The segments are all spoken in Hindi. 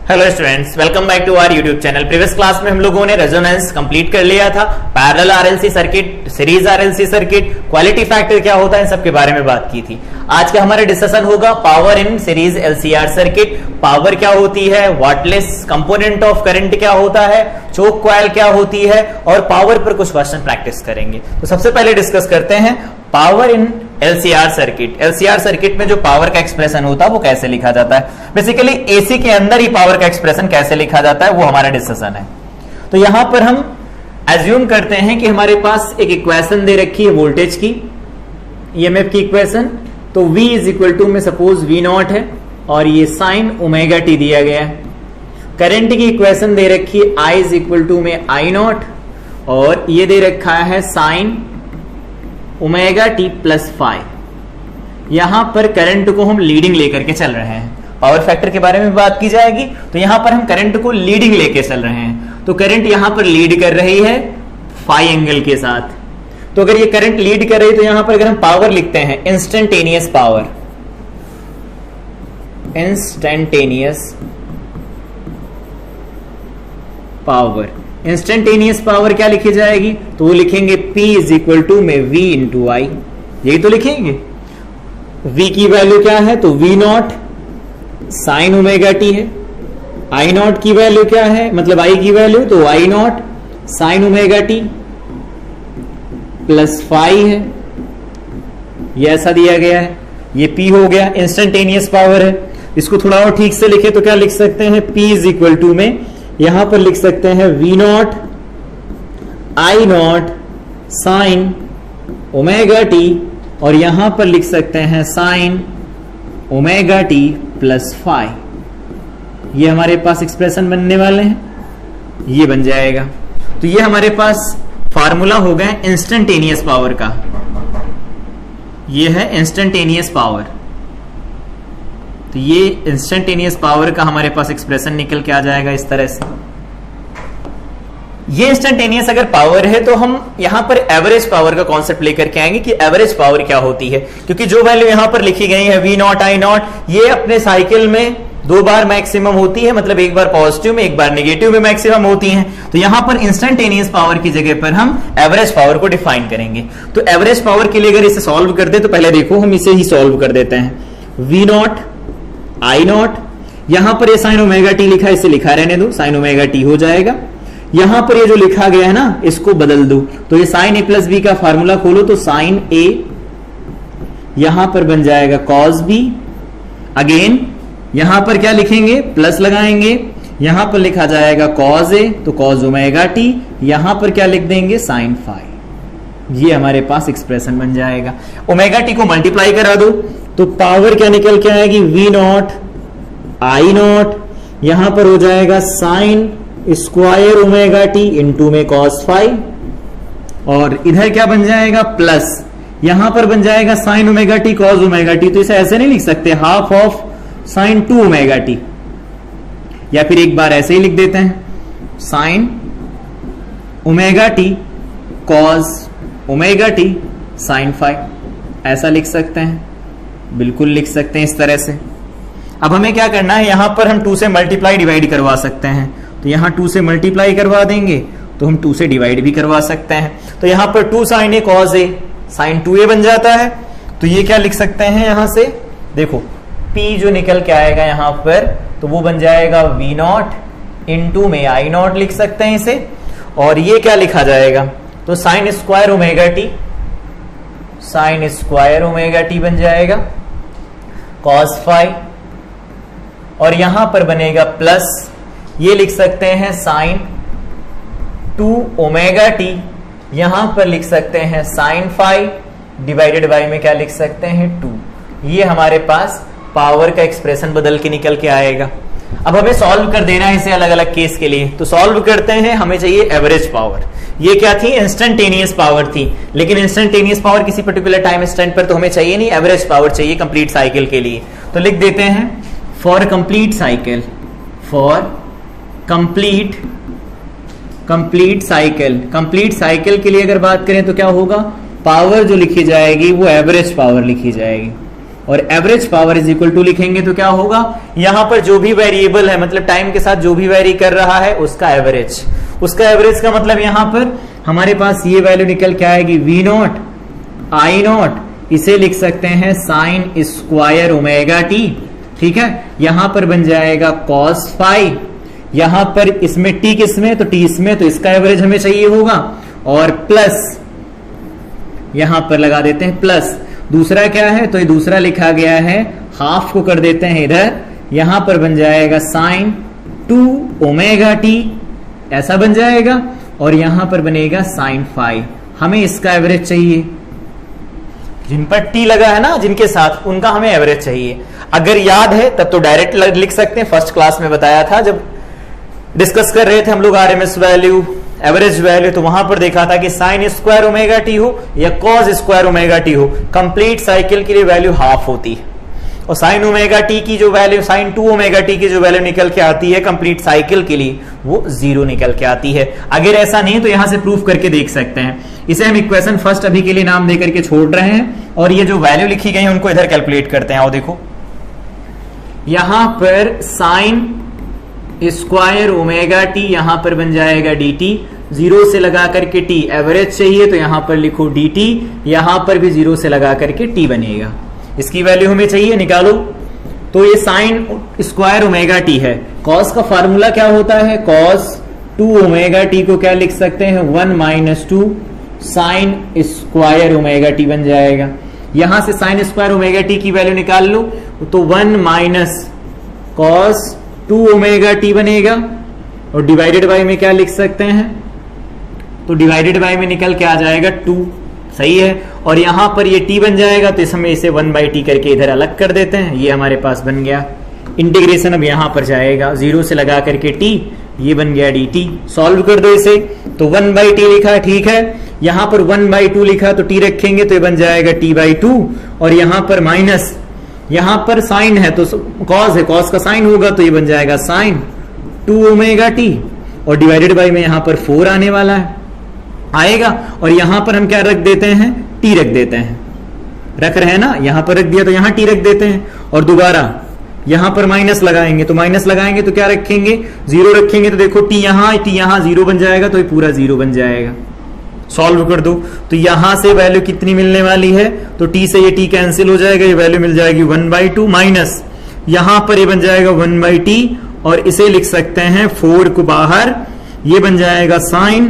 Hello students, welcome back to our YouTube channel. Previous class में हम लोगों ने रेजोनेंस कंप्लीट कर लिया था। Parallel RLC circuit, series RLC circuit, quality factor क्या होता है, इन सब के बारे में बात की थी। आज का हमारा डिस्कशन होगा power in series LCR circuit. Power क्या होती है, वाटलेस कंपोनेंट ऑफ करंट क्या होता है, चोक कॉइल क्या होती है, और पावर पर कुछ क्वेश्चन प्रैक्टिस करेंगे। तो सबसे पहले डिस्कस करते हैं power in LCR circuit. LCR circuit में जो पावर का एक्सप्रेशन होता है वो कैसे लिखा जाता है, बेसिकली एसी के अंदर ही पावर का एक्सप्रेशन कैसे लिखा जाता है वो हमारा डिस्कशन है। तो यहां पर हम एज्यूम करते हैं कि हमारे पास एक इक्वेशन दे रखी है वोल्टेज की, ईएमएफ की इक्वेशन। तो V इज इक्वल टू में सपोज V नॉट है और ये साइन ओमेगा टी दिया गया है। करंट की इक्वेशन दे रखी है I इज इक्वल टू में I नॉट और ये दे रखा है sign omega T plus five. यहां पर करंट को हम लीडिंग लेकर के चल रहे हैं। पावर फैक्टर के बारे में बात की जाएगी तो यहां पर हम करंट को लीडिंग लेके चल रहे हैं। तो करंट यहां पर लीड कर रही है फाई एंगल के साथ। तो अगर ये करंट लीड कर रही है तो यहां पर अगर हम पावर लिखते हैं instantaneous power, instantaneous power, instantaneous power क्या लिखी जाएगी, तो वो लिखेंगे P इज इक्वल टू में V इंटू आई। यही तो लिखेंगे। V की वैल्यू क्या है, तो V not sign omega T है। I नॉट की वैल्यू क्या है, मतलब I की वैल्यू, तो I not sign omega T plus five है। ये ऐसा दिया गया है। ये P हो गया, इंस्टेंटेनियस पावर है। इसको थोड़ा और ठीक से लिखे तो क्या लिख सकते हैं, P इज इक्वल टू में यहां पर लिख सकते हैं V naught I not sign omega T और यहां पर लिख सकते हैं sine omega T plus five. ये हमारे पास एक्सप्रेशन बनने वाले हैं, ये बन जाएगा। तो ये हमारे पास फार्मूला हो गया इंस्टेंटेनियस पावर का। ये है इंस्टेंटेनियस पावर। तो ये इंस्टेंटेनियस पावर का हमारे पास एक्सप्रेशन निकल के आ जाएगा इस तरह से। ये इंस्टेंटेनियस अगर पावर है तो हम यहां पर एवरेज पावर का कॉन्सेप्ट लेकर के आएंगे कि एवरेज पावर क्या होती है, क्योंकि जो वैल्यू यहां पर लिखी गई है V नॉट I नॉट, ये अपने साइकिल में दो बार मैक्सिमम होती है, मतलब एक बार पॉजिटिव में एक बार नेगेटिव में मैक्सिमम होती हैं। तो यहां पर इंस्टेंटेनियस पावर की जगह पर हम एवरेज पावर को डिफाइन करेंगे। तो एवरेज पावर के लिए अगर इसे सॉल्व कर दे तो पहले देखो हम इसे ही सॉल्व कर देते हैं। V नॉट I नॉट, यहां पर ये साइन ओमेगा टी लिखा है, इसे लिखा रहने दो, साइन ओमेगा टी हो जाएगा। यहां पर ये जो लिखा गया है ना, इसको बदल दो। तो ये साइन ए प्लस बी का फार्मूला खोलो तो साइन ए यहां पर बन जाएगा कॉस बी। अगेन यहां पर क्या लिखेंगे, प्लस लगाएंगे, यहां पर लिखा जाएगा कॉस ए तो कॉस ओमेगा टी, यहां पर क्या लिख देंगे साइन फाइव। ये हमारे पास एक्सप्रेशन बन जाएगा। ओमेगा टी को मल्टीप्लाई करा दो तो पावर क्या निकल के आएगी, V नॉट I नॉट, यहां पर हो जाएगा sine square omega T into में कॉस फाइव, और इधर क्या बन जाएगा प्लस, यहां पर बन जाएगा sine omega T cos omega T. तो इसे ऐसे नहीं लिख सकते, half of sine 2 omega T, या फिर एक बार ऐसे ही लिख देते हैं sine omega T cos omega T sine five, ऐसा लिख सकते हैं, बिल्कुल लिख सकते हैं इस तरह से। अब हमें क्या करना है, यहां पर हम 2 से मल्टीप्लाई डिवाइड करवा सकते हैं। तो यहां 2 से मल्टीप्लाई करवा देंगे तो हम 2 से डिवाइड भी करवा सकते हैं। तो यहां पर 2 sign A cos A sign 2a बन जाता है। तो ये क्या लिख सकते हैं, यहां से देखो P जो निकल के आएगा यहां पर, तो वो बन जाएगा V नॉट इंटू में I नॉट लिख सकते हैं इसे। और ये क्या लिखा जाएगा, तो sine square omega T, sine square omega T बन जाएगा कॉस फाइव, और यहां पर बनेगा प्लस, ये लिख सकते हैं साइन 2 ओमेगा टी, यहां पर लिख सकते हैं साइन 5 डिवाइडेड बाय में क्या लिख सकते हैं 2। ये हमारे पास पावर का एक्सप्रेशन बदल के निकल के आएगा। अब हमें सॉल्व कर देना है इसे अलग अलग केस के लिए। तो सॉल्व करते हैं, हमें चाहिए एवरेज पावर। ये क्या थी, इंस्टेंटेनियस पावर थी, लेकिन इंस्टेंटेनियस पावर किसी पर्टिकुलर टाइम स्टैंड पर तो हमें चाहिए नहीं, एवरेज पावर चाहिए कंप्लीट साइकिल के लिए। तो लिख देते हैं for complete cycle, for complete cycle, complete cycle के लिए अगर बात करें तो क्या होगा, पावर जो लिखी जाएगी वो एवरेज पावर लिखी जाएगी। और average power is equal to लिखेंगे तो क्या होगा, यहां पर जो भी वेरिएबल है मतलब टाइम के साथ जो भी वेरी कर रहा है उसका एवरेज का मतलब यहां पर हमारे पास ये वैल्यू निकल के आएगी वी नॉट आई नॉट, इसे लिख सकते हैं साइन स्क्वायर ओमेगा टी। ठीक है, यहां पर बन जाएगा कॉस फाई, यहां पर इसमें टी किसमें, तो टी इसमें, तो इसका एवरेज हमें चाहिए होगा, और प्लस यहां पर लगा देते हैं प्लस। दूसरा क्या है, तो ये दूसरा लिखा गया है, हाफ को कर देते हैं इधर, यहां पर बन जाएगा साइन 2 ओमेगा टी, ऐसा बन जाएगा, और यहां पर बनेगा साइन फाई। हमें इसका एवरेज चाहिए, जिन पर टी लगा है ना जिनके साथ, उनका हमें एवरेज चाहिए। अगर याद है तब तो डायरेक्ट लिख सकते हैं, फर्स्ट क्लास में बताया था जब डिस्कस कर रहे थे हम लोग आरएमएस वैल्यू एवरेज वैल्यू, तो वहां पर देखा था कि साइन स्क्वायर ओमेगा टी हो या कॉस स्क्वायर ओमेगा टी हो, कंप्लीट साइकिल के लिए वैल्यू हाफ होती है, और साइन ओमेगा टी की जो वैल्यू, साइन 2 ओमेगा टी की जो वैल्यू निकल के आती है कंप्लीट साइकिल के लिए, वो 0 निकल के आती है। अगर ऐसा नहीं तो यहां से प्रूफ करके देख सकते हैं। इसे हम इक्वेशन फर्स्ट अभी के लिए नाम देकर के छोड़ रहे हैं, और ये जो वैल्यू लिखी गई है उनको इधर कैलकुलेट करते हैं। आओ देखो, यहां पर साइन स्क्वायर ओमेगा टी यहां पर बन जाएगा डी टी, 0 से लगा करके टी एवरेज चाहिए तो यहां पर लिखो डी टी, यहां पर भी 0 से लगा करके टी बनेगा, इसकी वैल्यू हमें चाहिए, निकालो। तो ये साइन स्क्वायर ओमेगा टी है, कॉस का फार्मूला क्या होता है, कॉस 2 ओमेगा टी को क्या लिख सकते हैं 1 minus 2 sine square omega T बन जाएगा। यहां से साइन स्क्वायर ओमेगा टी की वैल्यू निकाल लो तो 1 माइनस कॉस 2 ओमेगा टी बनेगा, और डिवाइडेड बाय में क्या लिख सकते हैं, तो डिवाइडेड बाय में निकल के आ जाएगा 2, सही है। और यहां पर ये t बन जाएगा तो इसमें इसे 1/t करके इधर अलग कर देते हैं, ये हमारे पास बन गया। इंटीग्रेशन अब यहां पर जाएगा, 0 से लगा करके t, ये बन गया dt। सॉल्व कर दो इसे, तो 1/t लिखा, ठीक है। यहां पर 1/2 लिखा तो t रखेंगे तो ये बन जाएगा t/2, और यहां पर माइनस, यहां पर साइन है तो कॉस है, कॉस का साइन होगा तो ये बन जाएगा साइन 2 ओमेगा टी, और डिवाइडेड बाय में यहां पर 4 आने वाला है आएगा, और यहां पर हम क्या रख देते हैं, टी रख देते हैं, रख रहे हैं ना, यहां पर रख दिया तो यहां टी रख देते हैं, और दोबारा यहां पर माइनस लगाएंगे तो माइनस लगाएंगे तो क्या रखेंगे, 0 रखेंगे तो देखो टी यहां 0 बन जाएगा तो ये पूरा 0 बन जाएगा। सॉल्व कर दो तो यहां से वैल्यू कितनी मिलने वाली है, तो t से ये t कैंसिल हो जाएगा, ये वैल्यू मिल जाएगी 1/2 माइनस यहां पर ये बन जाएगा 1/t, और इसे लिख सकते हैं 4 को बाहर, ये बन जाएगा साइन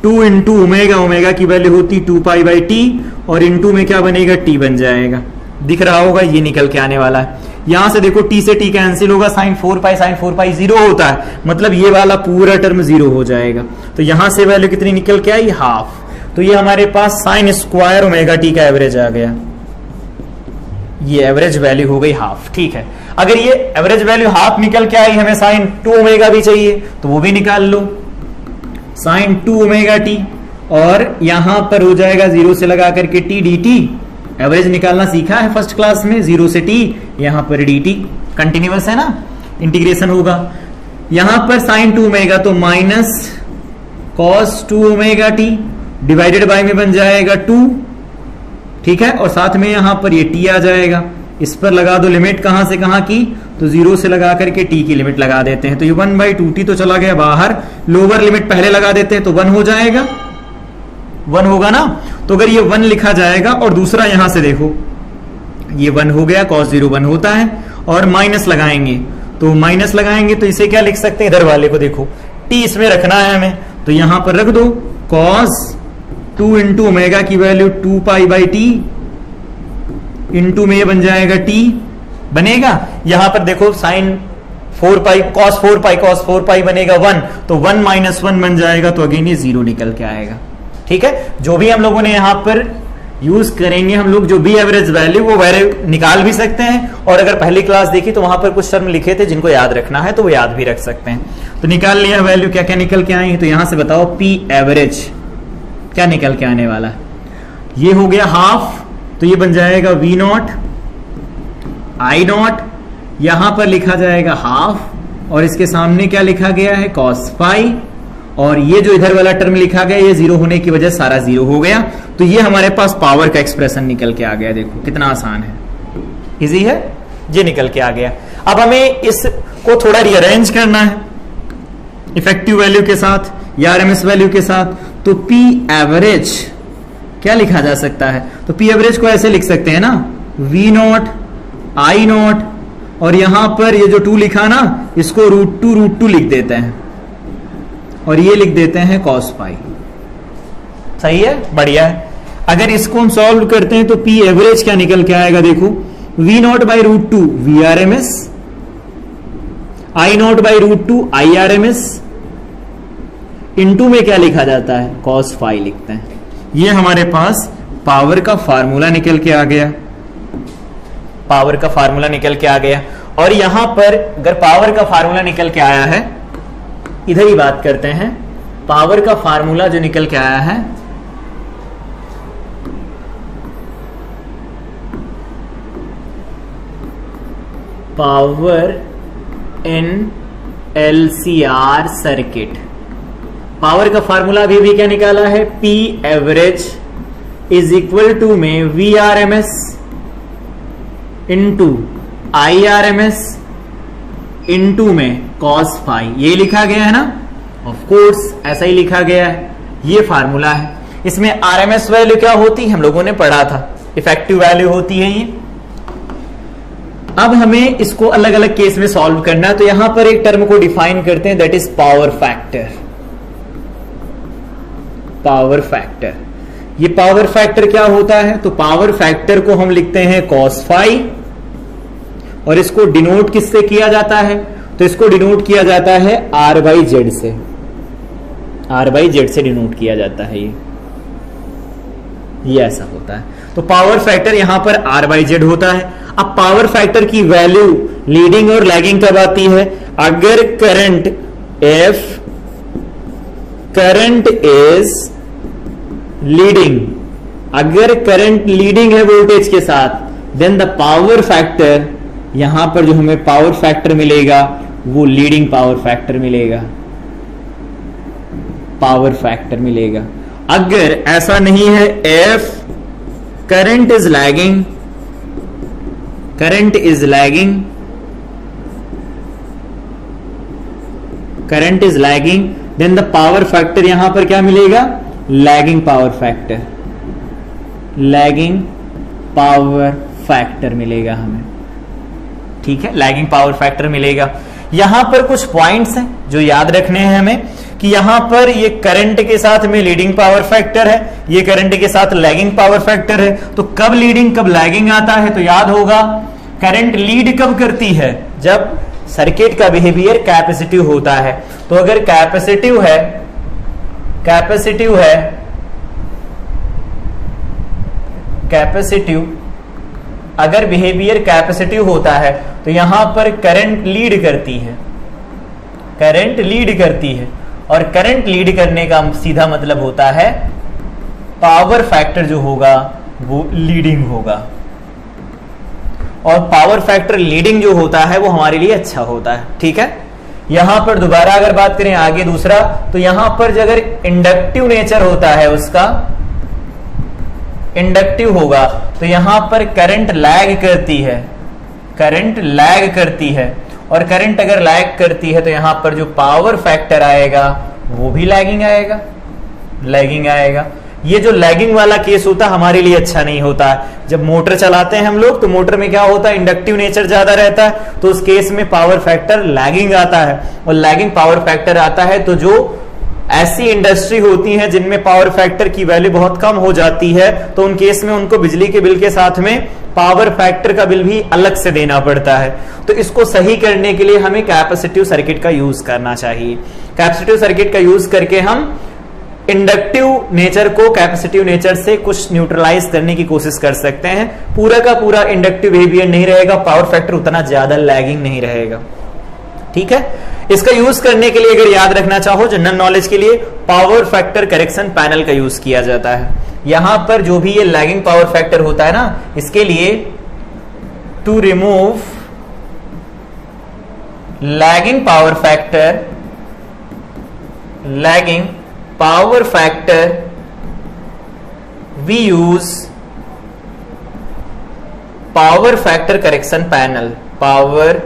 2 इंटू ओमेगा, ओमेगा की वैल्यू होती 2π/t, और इंटू में क्या बनेगा t बन जाएगा, दिख रहा होगा, ये निकल के आने वाला है। यहां से देखो t से t कैंसिल होगा, साइन 4π 0 होता है, मतलब ये वाला पूरा टर्म 0 हो जाएगा, तो यहां से वैल्यू कितनी निकल के आई, हाफ। तो ये हमारे पास साइन स्क्वायर ओमेगा टी का एवरेज आ गया, ये एवरेज वैल्यू हो गई हाफ। ठीक है, अगर ये एवरेज वैल्यू हाफ निकल के आई, हमें साइन 2 ओमेगा भी चाहिए तो वो भी निकाल लो, साइन 2 ओमेगा टी, और यहां पर हो जाएगा 0 से लगा करके टी डी टी, एवरेज निकालना सीखा है फर्स्ट क्लास में, 0 से टी, यहां पर डी टी कंटिन्यूअस है ना, इंटीग्रेशन होगा। यहां पर साइन 2 ओमेगा तो minus cos 2 omega T, divided by में बन जाएगा 2, ठीक है, और साथ में यहां पर ये t आ जाएगा, इस पर लगा दो लिमिट, कहां से कहां की, तो 0 से लगा करके t की लिमिट लगा देते हैं, तो ये 1/2t तो चला गया बाहर, लोअर लिमिट पहले लगा देते हैं तो 1 हो जाएगा, 1 होगा ना, तो अगर ये 1 लिखा जाएगा, और दूसरा यहां से देखो ये 1 हो गया, cos 0 1 होता है, और माइनस लगाएंगे तो माइनस लगाएंगे तो इसे क्या लिख सकते हैं, इधर वाले को देखो t इसमें रखना है हमें, तो यहां पर रख दो cos 2 इंटू ओमेगा की वैल्यू 2π/t, इंटू में ये बन जाएगा t बनेगा। यहां पर देखो साइन 4π cos 4π बनेगा 1, तो 1 माइनस 1 बन जाएगा, तो अगेन ये 0 निकल के आएगा। ठीक है, जो भी हम लोगों ने यहां पर यूज करेंगे, हम लोग जो भी एवरेज वैल्यू वो वैल्यू निकाल भी सकते हैं, और अगर पहली क्लास देखी तो वहां पर कुछ टर्म लिखे थे जिनको याद रखना है तो वो याद भी रख सकते हैं। तो निकाल लिया वैल्यू, क्या क्या निकल के आई, तो यहां से बताओ पी एवरेज क्या निकल के आने वाला है, ये हो गया हाफ, तो ये बन जाएगा वी नॉट आई नॉट, यहां पर लिखा जाएगा हाफ, और इसके सामने क्या लिखा गया है cos फाई, और ये जो इधर वाला टर्म लिखा गया ये 0 होने की वजह सारा 0 हो गया, तो ये हमारे पास पावर का एक्सप्रेशन निकल के आ गया। देखो कितना आसान है, इजी है, ये निकल के आ गया। अब हमें इसको थोड़ा रीअरेंज करना है इफेक्टिव वैल्यू के साथ या आरएमएस वैल्यू के साथ, तो पी एवरेज क्या लिखा जा सकता है? तो पी एवरेज को ऐसे लिख सकते हैं ना, वी नॉट आई नॉट, और यहां पर ये जो 2 लिखा ना, इसको √2 लिख देते हैं और ये लिख देते हैं cos पाई। सही है, बढ़िया है। अगर इसको हम सॉल्व करते हैं तो पी एवरेज क्या निकल के आएगा? देखो, V naught by √2 V R M S, I naught by √2 I R M S, into में क्या लिखा जाता है? cos फाई लिखते हैं। ये हमारे पास पावर का फार्मूला निकल के आ गया, पावर का फार्मूला निकल के आ गया। और यहां पर अगर पावर का फार्मूला निकल के आया है, इधर ही बात करते हैं, पावर का फार्मूला जो निकल के आया है, power in LCR circuit, power का फार्मूला अभी भी क्या निकाला है? P average is equal to में V R M S into I R M S into में cos फाई, ये लिखा गया है ना? ऑफ कोर्स ऐसा ही लिखा गया है, ये फार्मूला है। इसमें आरएमएस वैल्यू क्या होती है हम लोगों ने पढ़ा था, इफेक्टिव वैल्यू होती है ये। अब हमें इसको अलग अलग केस में सॉल्व करना है, तो यहां पर एक टर्म को डिफाइन करते हैं, that is power factor. Power factor, ये पावर फैक्टर क्या होता है? तो पावर फैक्टर को हम लिखते हैं cos फाई, और इसको डिनोट किससे किया जाता है? तो इसको डिनोट किया जाता है R बाई जेड से, R बाई जेड से डिनोट किया जाता है ये ऐसा होता है। तो पावर फैक्टर यहां पर R बाई जेड होता है। अब पावर फैक्टर की वैल्यू लीडिंग और लैगिंग कब आती है? अगर current F current is leading, अगर करंट लीडिंग है वोल्टेज के साथ, देन द पावर फैक्टर, यहां पर जो हमें पावर फैक्टर मिलेगा वो लीडिंग पावर फैक्टर मिलेगा, पावर फैक्टर मिलेगा। अगर ऐसा नहीं है, if current is lagging, current is lagging, current is lagging, then the power factor यहां पर क्या मिलेगा? Lagging power factor, lagging power factor मिलेगा हमें। ठीक है, लैगिंग पावर फैक्टर मिलेगा। यहां पर कुछ पॉइंट्स हैं जो याद रखने हैं हमें, कि यहां पर ये करंट के साथ में लीडिंग पावर फैक्टर है, ये करंट के साथ लैगिंग पावर फैक्टर है। तो कब लीडिंग कब लैगिंग आता है? तो याद होगा, करंट लीड कब करती है? जब सर्किट का बिहेवियर कैपेसिटिव होता है। तो अगर कैपेसिटिव है, कैपेसिटिव है, कैपेसिटिव, अगर बिहेवियर कैपेसिटिव होता है तो यहां पर करंट लीड करती है, करंट लीड करती है, और करंट लीड करने का सीधा मतलब होता है पावर फैक्टर जो होगा वो लीडिंग होगा, और पावर फैक्टर लीडिंग जो होता है वो हमारे लिए अच्छा होता है। ठीक है, यहां पर दोबारा अगर बात करें आगे दूसरा, तो यहां पर अगर इंडक्टिव नेचर होता है उसका, इंडक्टिव होगा, तो यहां पर करंट लैग करती है, करंट लैग करती है, और करंट अगर लैग करती है तो यहां पर जो पावर फैक्टर आएगा वो भी लैगिंग आएगा, लैगिंग आएगा। ये जो लैगिंग वाला केस होता है हमारे लिए अच्छा नहीं होता है। जब मोटर चलाते हैं हम लोग तो मोटर में क्या होता है, इंडक्टिव नेचर ज्यादा रहता है, तो उस केस में पावर फैक्टर लैगिंग आता है, और लैगिंग पावर फैक्टर आता है तो जो ऐसी इंडस्ट्री होती है जिनमें पावर फैक्टर की वैल्यू बहुत कम हो जाती है, तो उन केस में उनको बिजली के बिल के साथ में पावर फैक्टर का बिल भी अलग से देना पड़ता है। तो इसको सही करने के लिए हमें कैपेसिटिव सर्किट का यूज करना चाहिए। कैपेसिटिव सर्किट का यूज करके हम इंडक्टिव नेचर को कैपेसिटिव नेचर से कुछ न्यूट्रलाइज करने की कोशिश कर सकते हैं। पूरा का पूरा इंडक्टिव बिहेवियर नहीं रहेगा, पावर फैक्टर उतना ज्यादा लैगिंग नहीं रहेगा। ठीक है, इसका यूज करने के लिए अगर याद रखना चाहो जनरल नॉलेज के लिए, पावर फैक्टर करेक्शन पैनल का यूज किया जाता है। यहां पर जो भी ये लैगिंग पावर फैक्टर होता है ना, इसके लिए to remove lagging power factor, lagging power factor we use power factor correction panel, power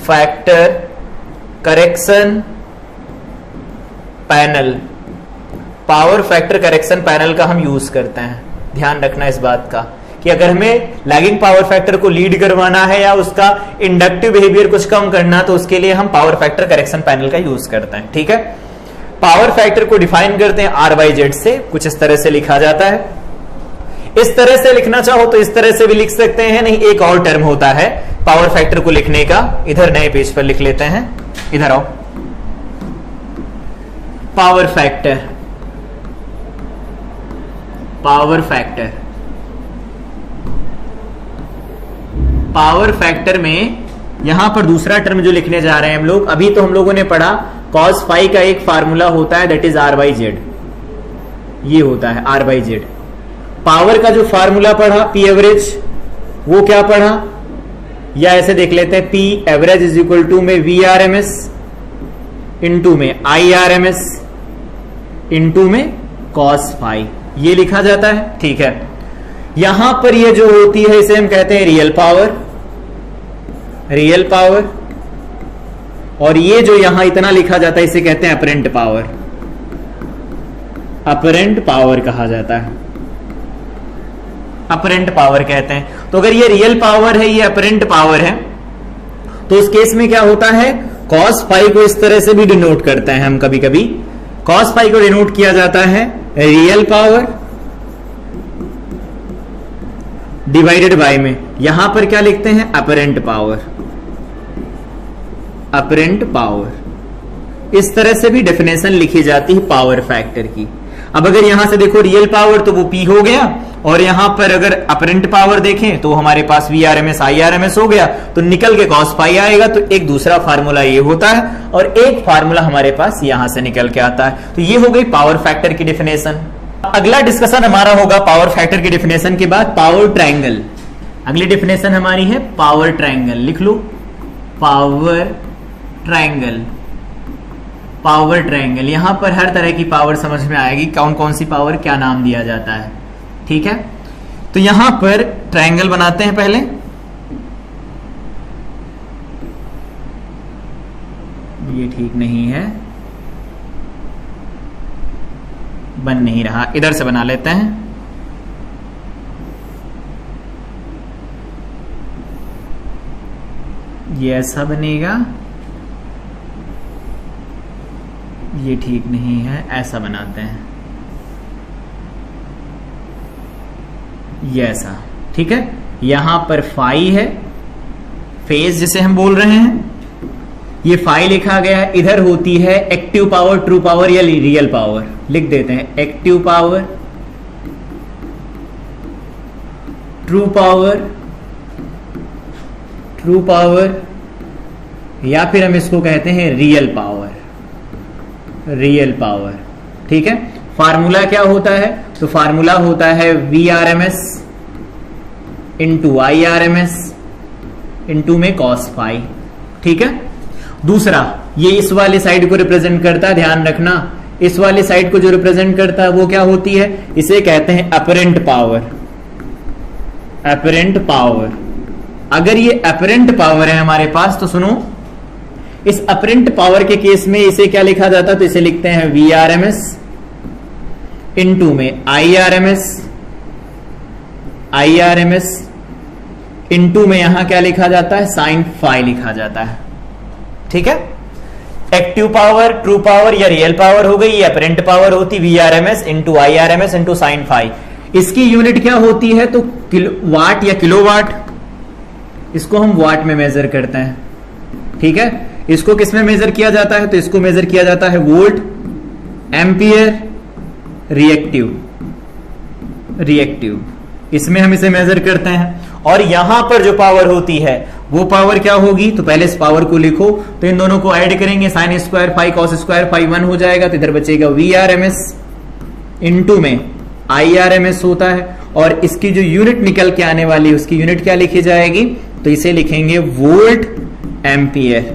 factor correction panel, power factor correction panel का हम यूज करते हैं। ध्यान रखना इस बात का कि अगर हमें लैगिंग पावर फैक्टर को लीड करवाना है या उसका इंडक्टिव बिहेवियर कुछ कम करना, तो उसके लिए हम पावर फैक्टर करेक्शन पैनल का यूज करते हैं। ठीक है, पावर फैक्टर को डिफाइन करते हैं R/Z से, कुछ इस तरह से लिखा जाता है। इस तरह से लिखना चाहो तो इस तरह से भी लिख सकते हैं, नहीं एक और टर्म होता है पावर फैक्टर को लिखने का, इधर नए पेज पर लिख लेते हैं, इधर आओ। Power factor, power factor, power factor में यहां पर दूसरा टर्म जो लिखने जा रहे हैं हम लोग, अभी तो हम लोगों ने पढ़ा cos फाई का एक फार्मूला होता है, दैट इज R/Z, ये होता है R/Z। पावर का जो फार्मूला पढ़ा P एवरेज, वो क्या पढ़ा, या ऐसे देख लेते हैं, P average is equal to में VRMS इंटू में IRMS इंटू में cos फाई, ये लिखा जाता है। ठीक है, यहां पर ये जो होती है इसे हम कहते हैं रियल पावर, रियल पावर, और ये जो यहां इतना लिखा जाता है इसे कहते हैं अपरेंट पावर, अपरेंट पावर कहा जाता है, अपरेंट पावर कहते हैं। तो अगर ये रियल पावर है, ये अपरेंट पावर है, तो उस केस में क्या होता है, cos फाई को इस तरह से भी डिनोट करते हैं हम कभी कभी, cos फाई को डिनोट किया जाता है रियल पावर डिवाइडेड बाय में, यहां पर क्या लिखते हैं, अपरेंट पावर, अपरेंट पावर। इस तरह से भी डेफिनेशन लिखी जाती है पावर फैक्टर की। अब अगर यहां से देखो रियल पावर तो वो P हो गया, और यहां पर अगर अपरेंट पावर देखें तो हमारे पास VRMS IRMS हो गया, तो निकल के cos फाई आएगा। तो एक दूसरा फार्मूला ये होता है और एक फार्मूला हमारे पास यहां से निकल के आता है। तो ये हो गई पावर फैक्टर की डेफिनेशन। अगला डिस्कशन हमारा होगा पावर फैक्टर की डेफिनेशन के बाद पावर ट्रायंगल। अगली डेफिनेशन हमारी है पावर ट्रायंगल, लिख low power triangle, power triangle. यहां पर हर तरह की पावर समझ में आएगी, कौन कौन सी पावर क्या नाम दिया जाता है। ठीक है, तो यहां पर ट्रायंगल बनाते हैं पहले। ये ठीक नहीं है, बन नहीं रहा, इधर से बना लेते हैं। ये ऐसा बनेगा, ये ठीक नहीं है, ऐसा बनाते हैं, ये ऐसा। ठीक है, यहां पर फाई है, फेज जिसे हम बोल रहे हैं, ये फाई लिखा गया है। इधर होती है एक्टिव पावर, ट्रू पावर या रियल पावर, लिख देते हैं active power, true power, true power, या फिर हम इसको कहते हैं रियल पावर, रियल पावर। ठीक है, फार्मूला क्या होता है, तो फार्मूला होता है VRMS इंटू IRMS इंटू में cos फाई। ठीक है, दूसरा ये इस वाले साइड को रिप्रेजेंट करता है, ध्यान रखना, इस वाले साइड को जो रिप्रेजेंट करता है वो क्या होती है, इसे कहते हैं अपरेंट पावर, अपरेंट पावर। अगर ये अपरेंट पावर है हमारे पास, तो सुनो, इस अपरेंट पावर के केस में इसे क्या लिखा जाता है, तो इसे लिखते हैं VRMS इंटू में IRMS, IRMS इंटू में यहां क्या लिखा जाता है, साइन फाई लिखा जाता है। ठीक है, एक्टिव पावर, ट्रू पावर या रियल पावर हो गई, ये अपरेंट पावर होती VRMS into IRMS into sine phi. इसकी यूनिट क्या होती है, तो वाट या किलोवाट, इसको हम वाट में मेजर करते हैं। ठीक है, इसको किस में मेजर किया जाता है, तो इसको मेजर किया जाता है वोल्ट, एम्पियर, रिएक्टिव, रिएक्टिव, इसमें हम इसे मेजर करते हैं। और यहां पर जो पावर होती है वो पावर क्या होगी, तो पहले इस पावर को लिखो, तो इन दोनों को ऐड करेंगे, sine square phi cos square phi 1 हो जाएगा, तो इधर बचेगा VRMS इंटू में IRMS होता है। और इसकी जो यूनिट निकल के आने वाली है उसकी यूनिट क्या लिखी जाएगी, तो इसे लिखेंगे वोल्ट एम्पियर,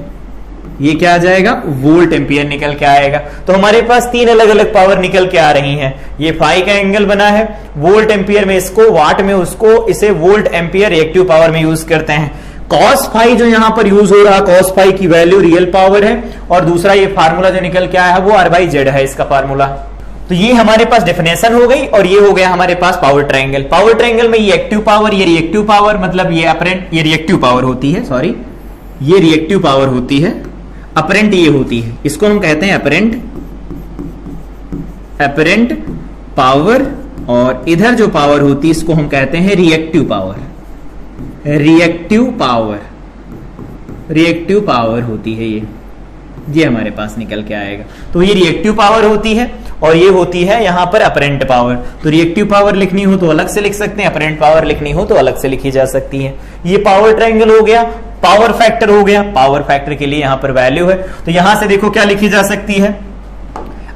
ये क्या आ जाएगा, वोल्ट एम्पियर निकल के आएगा। तो हमारे पास तीन अलग अलग पावर निकल के आ रही हैं। ये फाई का एंगल बना है, वोल्ट एम्पियर में इसको, वाट में उसको, इसे वोल्ट एम्पियर रिएक्टिव पावर में यूज करते हैं। कॉस फाई जो यहां पर यूज हो रहा है, कॉस फाई की वैल्यू रियल पावर है, और दूसरा ये फार्मूला जो निकल के आया है वो R/Z है इसका फार्मूला। तो ये हमारे पास डेफिनेशन हो गई, और ये हो गया हमारे पास पावर ट्रायंगल। पावर ट्रायंगल में ये एक्टिव पावर, ये रिएक्टिव पावर, मतलब ये अपरेंट, ये रिएक्टिव पावर होती है, सॉरी ये रिएक्टिव पावर होती है, अपरेंट ये होती है, इसको हम कहते हैं अपरेंट पावर, और इधर जो पावर होती है इसको हम कहते हैं रिएक्टिव पावर। रिएक्टिव पावर होती है ये हमारे पास निकल के आएगा। तो ये रिएक्टिव पावर होती है, और ये होती है यहां पर अपरेंट पावर। तो रिएक्टिव पावर लिखनी हो तो अलग से लिख सकते हैं, अपरेंट पावर लिखनी हो तो अलग से लिखी जा सकती है। ये पावर ट्रायंगल हो गया, पावर फैक्टर हो गया, पावर फैक्टर के लिए यहां पर वैल्यू है। तो यहां से देखो क्या लिखी जा सकती है,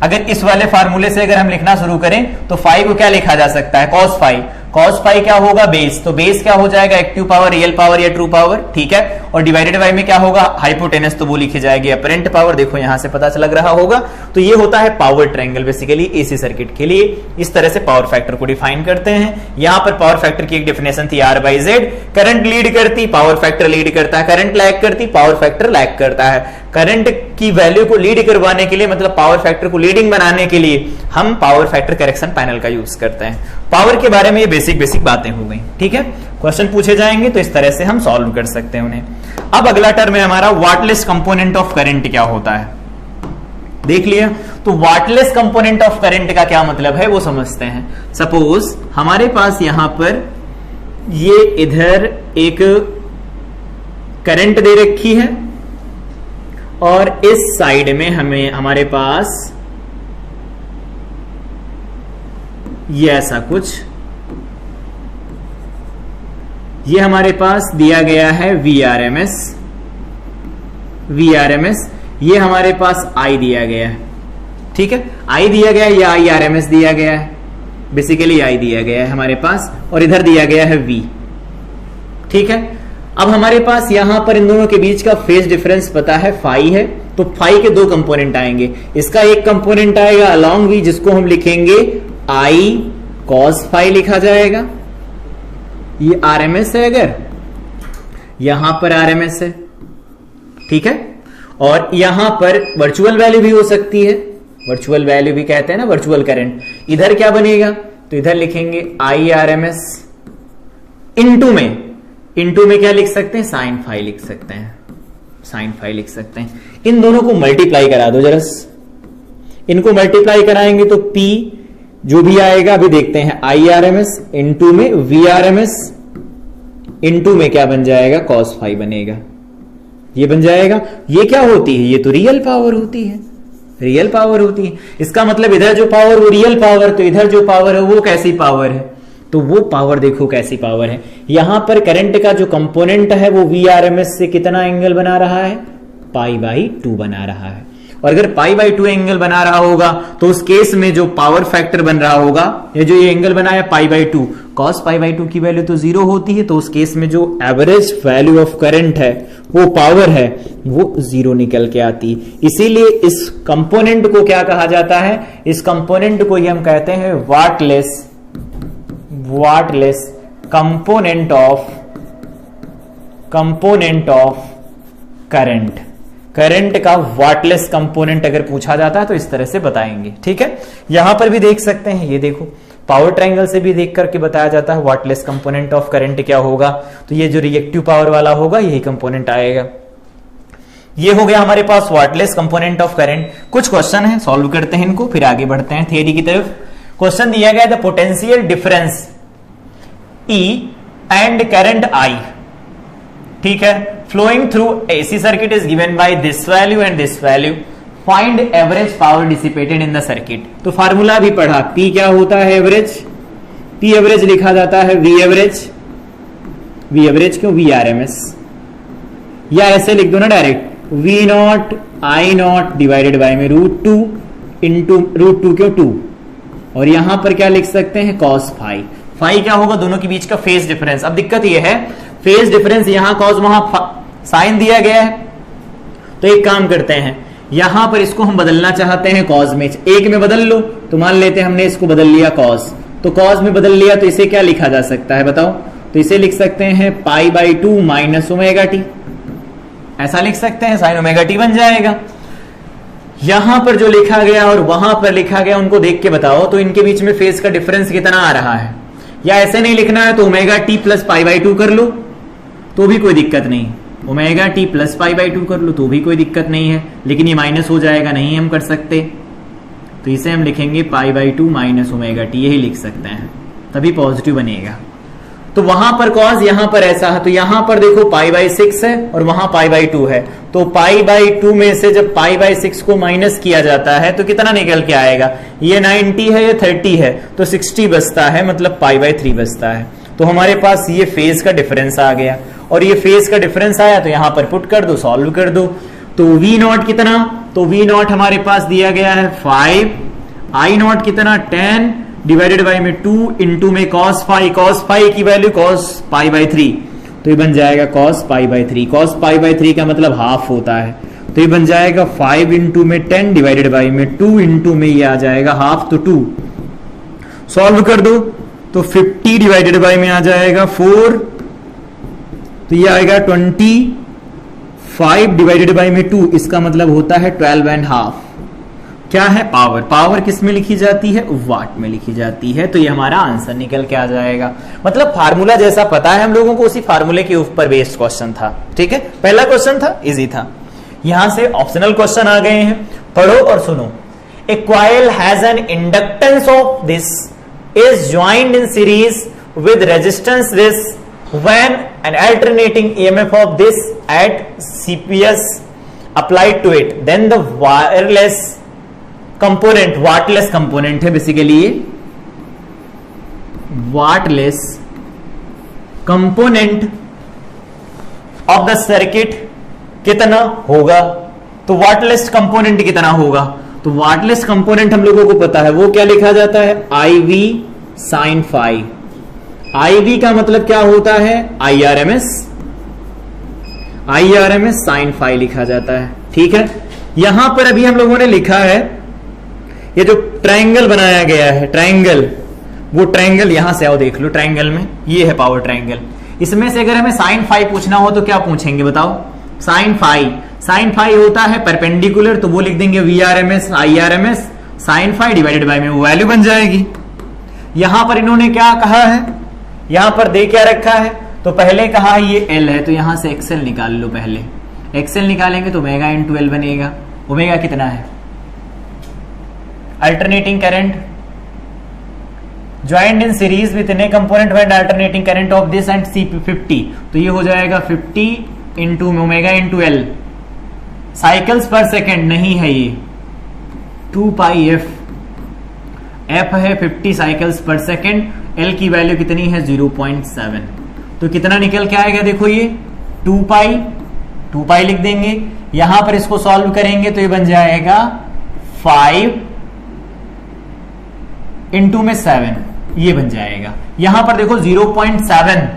अगर इस वाले फार्मूले से अगर हम लिखना शुरू करें तो फाई को क्या लिखा जा सकता है, कॉस फाई। कॉस फाई क्या होगा, बेस। तो बेस क्या हो जाएगा, एक्टिव पावर, रियल पावर या ट्रू पावर, ठीक है। और डिवाइडेड बाय में क्या होगा, हाइपोटेनस, तो वो लिखी जाएगी अपरेंट पावर। देखो यहां से पता लग रहा होगा। तो ये होता है power triangle basically AC circuit के लिए। इस तरह से पावर फैक्टर को डिफाइन करते हैं। यहां पर पावर फैक्टर की एक डेफिनेशन थी R/Z। करंट लीड करती, पावर फैक्टर लीड करता है, करंट लैग करती, पावर फैक्टर लैग करता है। करंट की वैल्यू को लीड करवाने के लिए, मतलब पावर फैक्टर को लीडिंग बनाने के लिए, हम पावर फैक्टर करेक्शन पैनल का यूज करते हैं। पावर के बारे में ये बेसिक बातें हो गई, ठीक है। क्वेश्चन पूछे जाएंगे तो इस तरह से हम सॉल्व कर सकते हैं उन्हें। अब अगला टर्म है हमारा वाटलेस कंपोनेंट ऑफ करंट क्या होता है, देख लिया। तो वाटलेस कंपोनेंट ऑफ करंट का क्या मतलब है वो समझते हैं। सपोज हमारे पास यहां पर ये इधर एक करंट दे रखी है, और इस साइड में हमारे पास ये ऐसा कुछ, ये हमारे पास दिया गया है VRMS, ये हमारे पास I दिया गया है, ठीक है। I दिया गया है या IRMS दिया गया है, बेसिकली I दिया गया है हमारे पास, और इधर दिया गया है V, ठीक है। अब हमारे पास यहां पर इन दोनों के बीच का फेज डिफरेंस पता है फाई है, तो फाई के दो कंपोनेंट आएंगे। इसका एक कंपोनेंट आएगा अलोंग V, जिसको हम लिखेंगे I cos फाई लिखा जाएगा। ये RMS है, अगर यहां पर RMS है, ठीक है। और यहां पर वर्चुअल वैल्यू भी हो सकती है, वर्चुअल वैल्यू भी कहते हैं ना, वर्चुअल करंट। इधर क्या बनेगा, तो इधर लिखेंगे IRMS, इनटू में क्या लिख सकते हैं, साइन फाई लिख सकते हैं, साइन फाई लिख सकते हैं। इन दोनों को मल्टीप्लाई करा दो जरा, इनको मल्टीप्लाई कराएंगे तो P जो भी आएगा अभी देखते हैं, IRMS इनटू में VRMS, इनटू में क्या बन जाएगा, cos फाई बनेगा, ये बन जाएगा। ये क्या होती है, ये तो रियल पावर होती है, रियल पावर होती है। इसका मतलब इधर जो पावर वो रियल पावर, तो इधर जो पावर है वो कैसी पावर है, तो वो पावर देखो कैसी पावर है। यहां पर करंट का जो कंपोनेंट है वो VRMS से कितना एंगल बना रहा है, π/2 बना रहा है। और अगर π/2 एंगल बना रहा होगा तो उस केस में जो पावर फैक्टर बन रहा होगा, ये जो ये एंगल बनाया π/2, cos π/2 की वैल्यू तो 0 होती है, तो उस केस में जो एवरेज वैल्यू ऑफ करंट है, वो पावर है, वो 0 निकल के आती है। इसीलिए इस कंपोनेंट को क्या कहा जाता है, इस कंपोनेंट को ही हम कहते हैं wattless component of current. Current का वाटलेस कंपोनेंट अगर पूछा जाता है तो इस तरह से बताएंगे, ठीक है। यहां पर भी देख सकते हैं, ये देखो पावर ट्रायंगल से भी देख करके बताया जाता है वाटलेस कंपोनेंट ऑफ करंट क्या होगा। तो ये जो रिएक्टिव पावर वाला होगा यही कंपोनेंट आएगा। ये हो गया हमारे पास वाटलेस कंपोनेंट ऑफ करंट। कुछ क्वेश्चन है, सॉल्व करते हैं इनको, फिर आगे बढ़ते हैं थियरी की तरफ। क्वेश्चन दिया गया the potential difference E and current I, ठीक है, flowing through AC circuit is given by this value and this value. Find average power dissipated in the circuit. तो फार्मूला भी पढ़ा, P क्या होता है, एवरेज। P एवरेज लिखा जाता है V एवरेज क्यों, VRMS, या ऐसे लिख दो ना direct, V0 I0 divided by में √2 इंटू √2 क्यों 2, और यहां पर क्या लिख सकते हैं, cos फाई। फाई क्या होगा, दोनों के बीच का फेज डिफरेंस। अब दिक्कत यह है, फेज डिफरेंस यहां cos, वहां साइन दिया गया है, तो एक काम करते हैं, यहां पर इसको हम बदलना चाहते हैं कॉज में, एक में बदल लो। तो मान लेते हैं हमने इसको बदल लिया कॉज, तो कॉज में बदल लिया तो इसे क्या लिखा जा सकता है बताओ? तो इसे लिख सकते हैं π/2 माइनस ओमेगा टी, ऐसा लिख सकते हैं, साइन ओमेगा टी बन जाएगा। यहां पर जो लिखा गया और वहां पर लिखा गया उनको देख के बताओ तो इनके बीच में फेज का डिफरेंस कितना आ रहा है। या ऐसे नहीं लिखना है तो ओमेगा टी प्लस π/2 कर लो तो भी कोई दिक्कत नहीं, ओमेगा टी प्लस π/2 कर लो तो भी कोई दिक्कत नहीं है, लेकिन ये माइनस हो जाएगा, नहीं हम कर सकते, तो इसे हम लिखेंगे π/2 माइनस ओमेगा टी, यही लिख सकते हैं, तभी पॉजिटिव बनेगा। तो वहां पर कॉज, यहां पर ऐसा है, तो यहां पर देखो π/6 है और वहां π/2 है, तो π/2 में से जब π/6 को माइनस किया जाता है तो कितना निकल के आएगा? ये 90 है, ये 30 है, तो 60 बचता है, मतलब π/3 बचता है। तो हमारे पास ये फेज का डिफरेंस आ गया, और ये फेज का डिफरेंस आया तो यहां पर पुट कर दो, सॉल्व कर दो। तो V0 कितना? तो V0 हमारे पास दिया गया है 5, I0 कितना 10 डिवाइडेड बाई में 2 इंटू में cos फाई की वैल्यू cos π/3, तो ये बन जाएगा cos π/3। cos π/3 का मतलब हाफ होता है, तो ये बन जाएगा 5 इंटू में 10 डिवाइडेड बाई में 2 इंटू में ये आ जाएगा हाफ, तो 2 सॉल्व कर दो तो 50 डिवाइडेड बाई में आ जाएगा 4, तो ये आएगा 25 डिवाइडेड बाई में 2, इसका मतलब होता है 12.5। क्या है? पावर। पावर किस में लिखी जाती है? वाट में लिखी जाती है। तो ये हमारा आंसर निकल के आ जाएगा। मतलब फार्मूला जैसा पता है हम लोगों को, उसी फार्मूले के ऊपर बेस्ड क्वेश्चन था। ठीक है, पहला क्वेश्चन था, इजी था। यहां से ऑप्शनल क्वेश्चन आ गए हैं, पढ़ो और सुनो। A coil has an inductance of this is joined in series with resistance this when an alternating EMF of this at CPS applied to it, then the wireless component, wattless component है बेसिकली ये, wattless component of the circuit कितना होगा? तो wattless component कितना होगा? तो wattless component हम लोगों को पता है, वो क्या लिखा जाता है? IV sin phi। IV का मतलब क्या होता है? IRMS साइन फाई लिखा जाता है। ठीक है, यहां पर अभी हम लोगों ने लिखा है, ये जो ट्रायंगल बनाया गया है, ट्रायंगल, वो ट्रायंगल यहां से आओ देख लो, ट्रायंगल में ये है पावर ट्रायंगल। इसमें से अगर हमें साइन फाई पूछना हो तो क्या पूछेंगे बताओ? साइन फाई होता है परपेंडिकुलर, तो वो लिख देंगे VRMS IRMS sine phi divided by में वो वैल्यू बन जाएगी। यहां पर इन्होंने क्या कहा है? यहां पर दे क्या रखा है? तो पहले कहा है ये L है, तो यहां से XL निकाल लो। पहले XL निकालेंगे तो ओमेगा इंटू L बनेगा। ओमेगा कितना है? Alternating current joined in series with an component when alternating current of this and C50, तो ये हो जाएगा 50 इंटू ओमेगा इंटू L। साइकिल्स पर सेकेंड नहीं है ये, 2πf, f है 50 साइकिल्स पर सेकेंड, L की वैल्यू कितनी है? 0.7। तो कितना निकल के आएगा? देखो ये 2π लिख देंगे, यहां पर इसको सॉल्व करेंगे तो ये बन जाएगा 5 इंटू में 7, ये बन जाएगा। यहां पर देखो 0.7,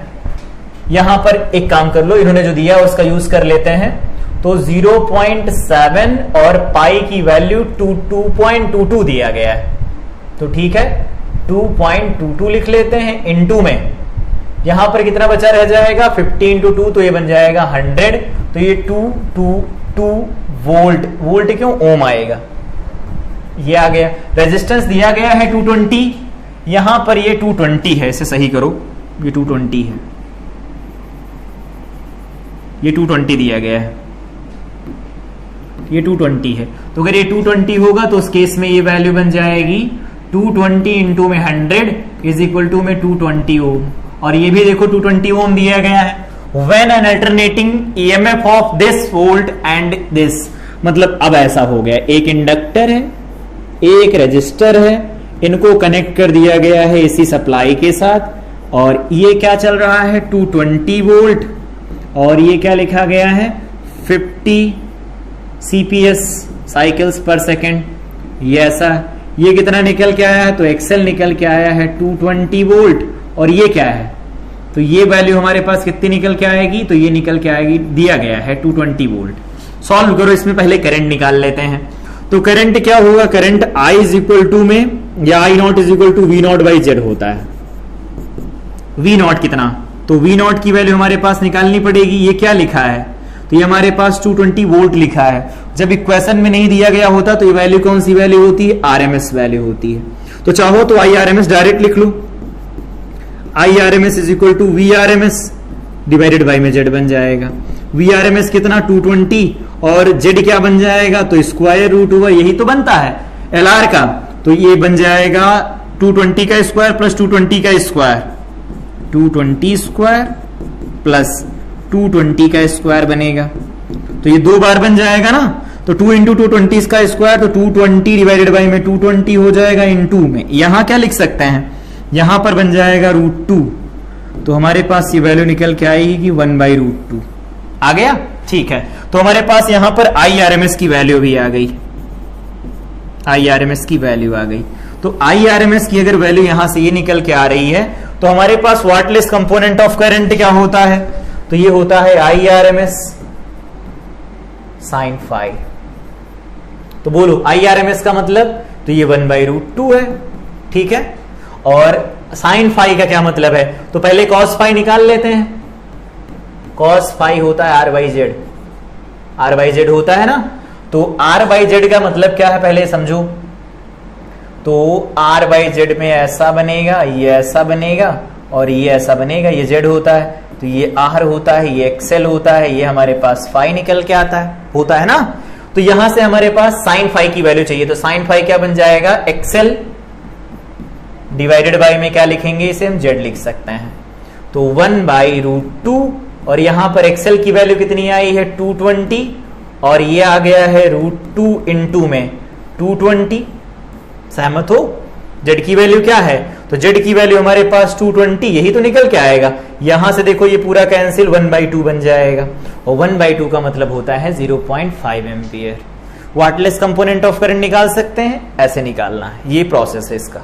यहां पर एक काम कर लो, इन्होंने जो दिया है उसका यूज कर लेते हैं। तो 0.7 और पाई की वैल्यू 2.22 दिया गया है, तो ठीक है 2.22 लिख लेते हैं। इंटू में यहां पर कितना बचा रह जाएगा? 50 इंटू 2, तो ये बन जाएगा 100, तो ये 222 वोल्ट, वोल्ट क्यों? ओम आएगा, ये आ गया। रेजिस्टेंस दिया गया है 220, यहां पर ये 220 है, इसे सही करो, ये 220 है, ये 220 दिया गया है, ये 220 है। तो अगर ये 220 होगा तो उस केस में ये वैल्यू बन जाएगी 220 इंटू में 100 इज इक्वल टू में 220 ओम। और ये भी देखो 220 ओम दिया गया है। When an alternating EMF of this volt and this, मतलब अब ऐसा हो गया, एक इंडक्टर है, एक रजिस्टर है, इनको कनेक्ट कर दिया गया है AC सप्लाई के साथ, और ये क्या चल रहा है? 220 वोल्ट, और ये क्या लिखा गया है? 50 CPS साइकिल्स पर सेकेंड। ये ऐसा, ये कितना निकल के आया है? तो XL निकल के आया है 220 वोल्ट, और ये क्या है? तो ये वैल्यू हमारे पास कितनी निकल के आएगी? तो ये निकल के आएगी, दिया गया है 220 वोल्ट। सॉल्व करो, इसमें पहले करंट निकाल लेते हैं। तो करंट क्या होगा, current I is equal to में या I naught is equal to V naught by Z होता है। V नॉट कितना, तो V नॉट की वैल्यू हमारे पास निकालनी पड़ेगी। ये क्या लिखा है, तो ये हमारे पास 220 वोल्ट लिखा है। जब इक्वेशन में नहीं दिया गया होता तो ये वैल्यू कौन सी वैल्यू होती है, RMS वैल्यू होती है। तो चाहो तो IRMS डायरेक्ट लिख लो, IRMS is equal to VRMS divided by में जेड बन जाएगा। VRMS कितना 220 और जेड क्या बन जाएगा, तो स्क्वायर रूट हुआ, यही तो बनता है LR का। तो ये बन जाएगा 220 का स्क्वायर प्लस 220 का स्क्वायर, 220 स्क्वायर प्लस 220 का स्क्वायर बनेगा। तो ये 2 बार बन जाएगा ना, तो 2 इंटू 220 का स्क्वायर, तो 220 डिवाइडेड बाई में 220 हो जाएगा इनटू में। यहां क्या लिख सकते हैं, यहां पर बन जाएगा √2। तो हमारे पास ये वैल्यू निकल के आएगी कि 1/√2 आ गया। ठीक है, तो हमारे पास यहां पर IRMS की वैल्यू भी आ गई, IRMS की वैल्यू आ गई। तो IRMS की अगर वैल्यू यहां से ये निकल के आ रही है तो हमारे पास वाटलेस कंपोनेंट ऑफ करंट क्या होता है, तो ये होता है IRMS sin phi। तो बोलो IRMS का मतलब, तो ये 1/√2 है, ठीक है। और sin phi का क्या मतलब है, तो पहले cos phi निकाल लेते हैं। cos phi होता है R/Z, R/Z होता है ना। तो R/Z का मतलब क्या है पहले समझो, तो R/Z में ऐसा बनेगा, ये ऐसा बनेगा और ये ऐसा बनेगा, ये Z होता है, तो ये R होता है, ये XL होता है, ये हमारे पास phi निकल के आता है, होता है ना। तो यहां से हमारे पास sin phi की वैल्यू चाहिए, तो sin phi क्या बन जाएगा, XL डिवाइडेड बाई में क्या लिखेंगे, इसे हम Z लिख सकते हैं। तो 1/√2 और यहां पर XL की वैल्यू कितनी आई है 220 और ये आ गया है √2 इंटू में 220। सहमत हो, Z की वैल्यू क्या है, तो Z की वैल्यू हमारे पास 220, यही तो निकल के आएगा। यहां से देखो ये पूरा कैंसिल, 1/2 बन जाएगा और 1/2 का मतलब होता है 0.5 ampere. Wattless component of current निकाल सकते हैं, ऐसे निकालना है, ये प्रोसेस है इसका।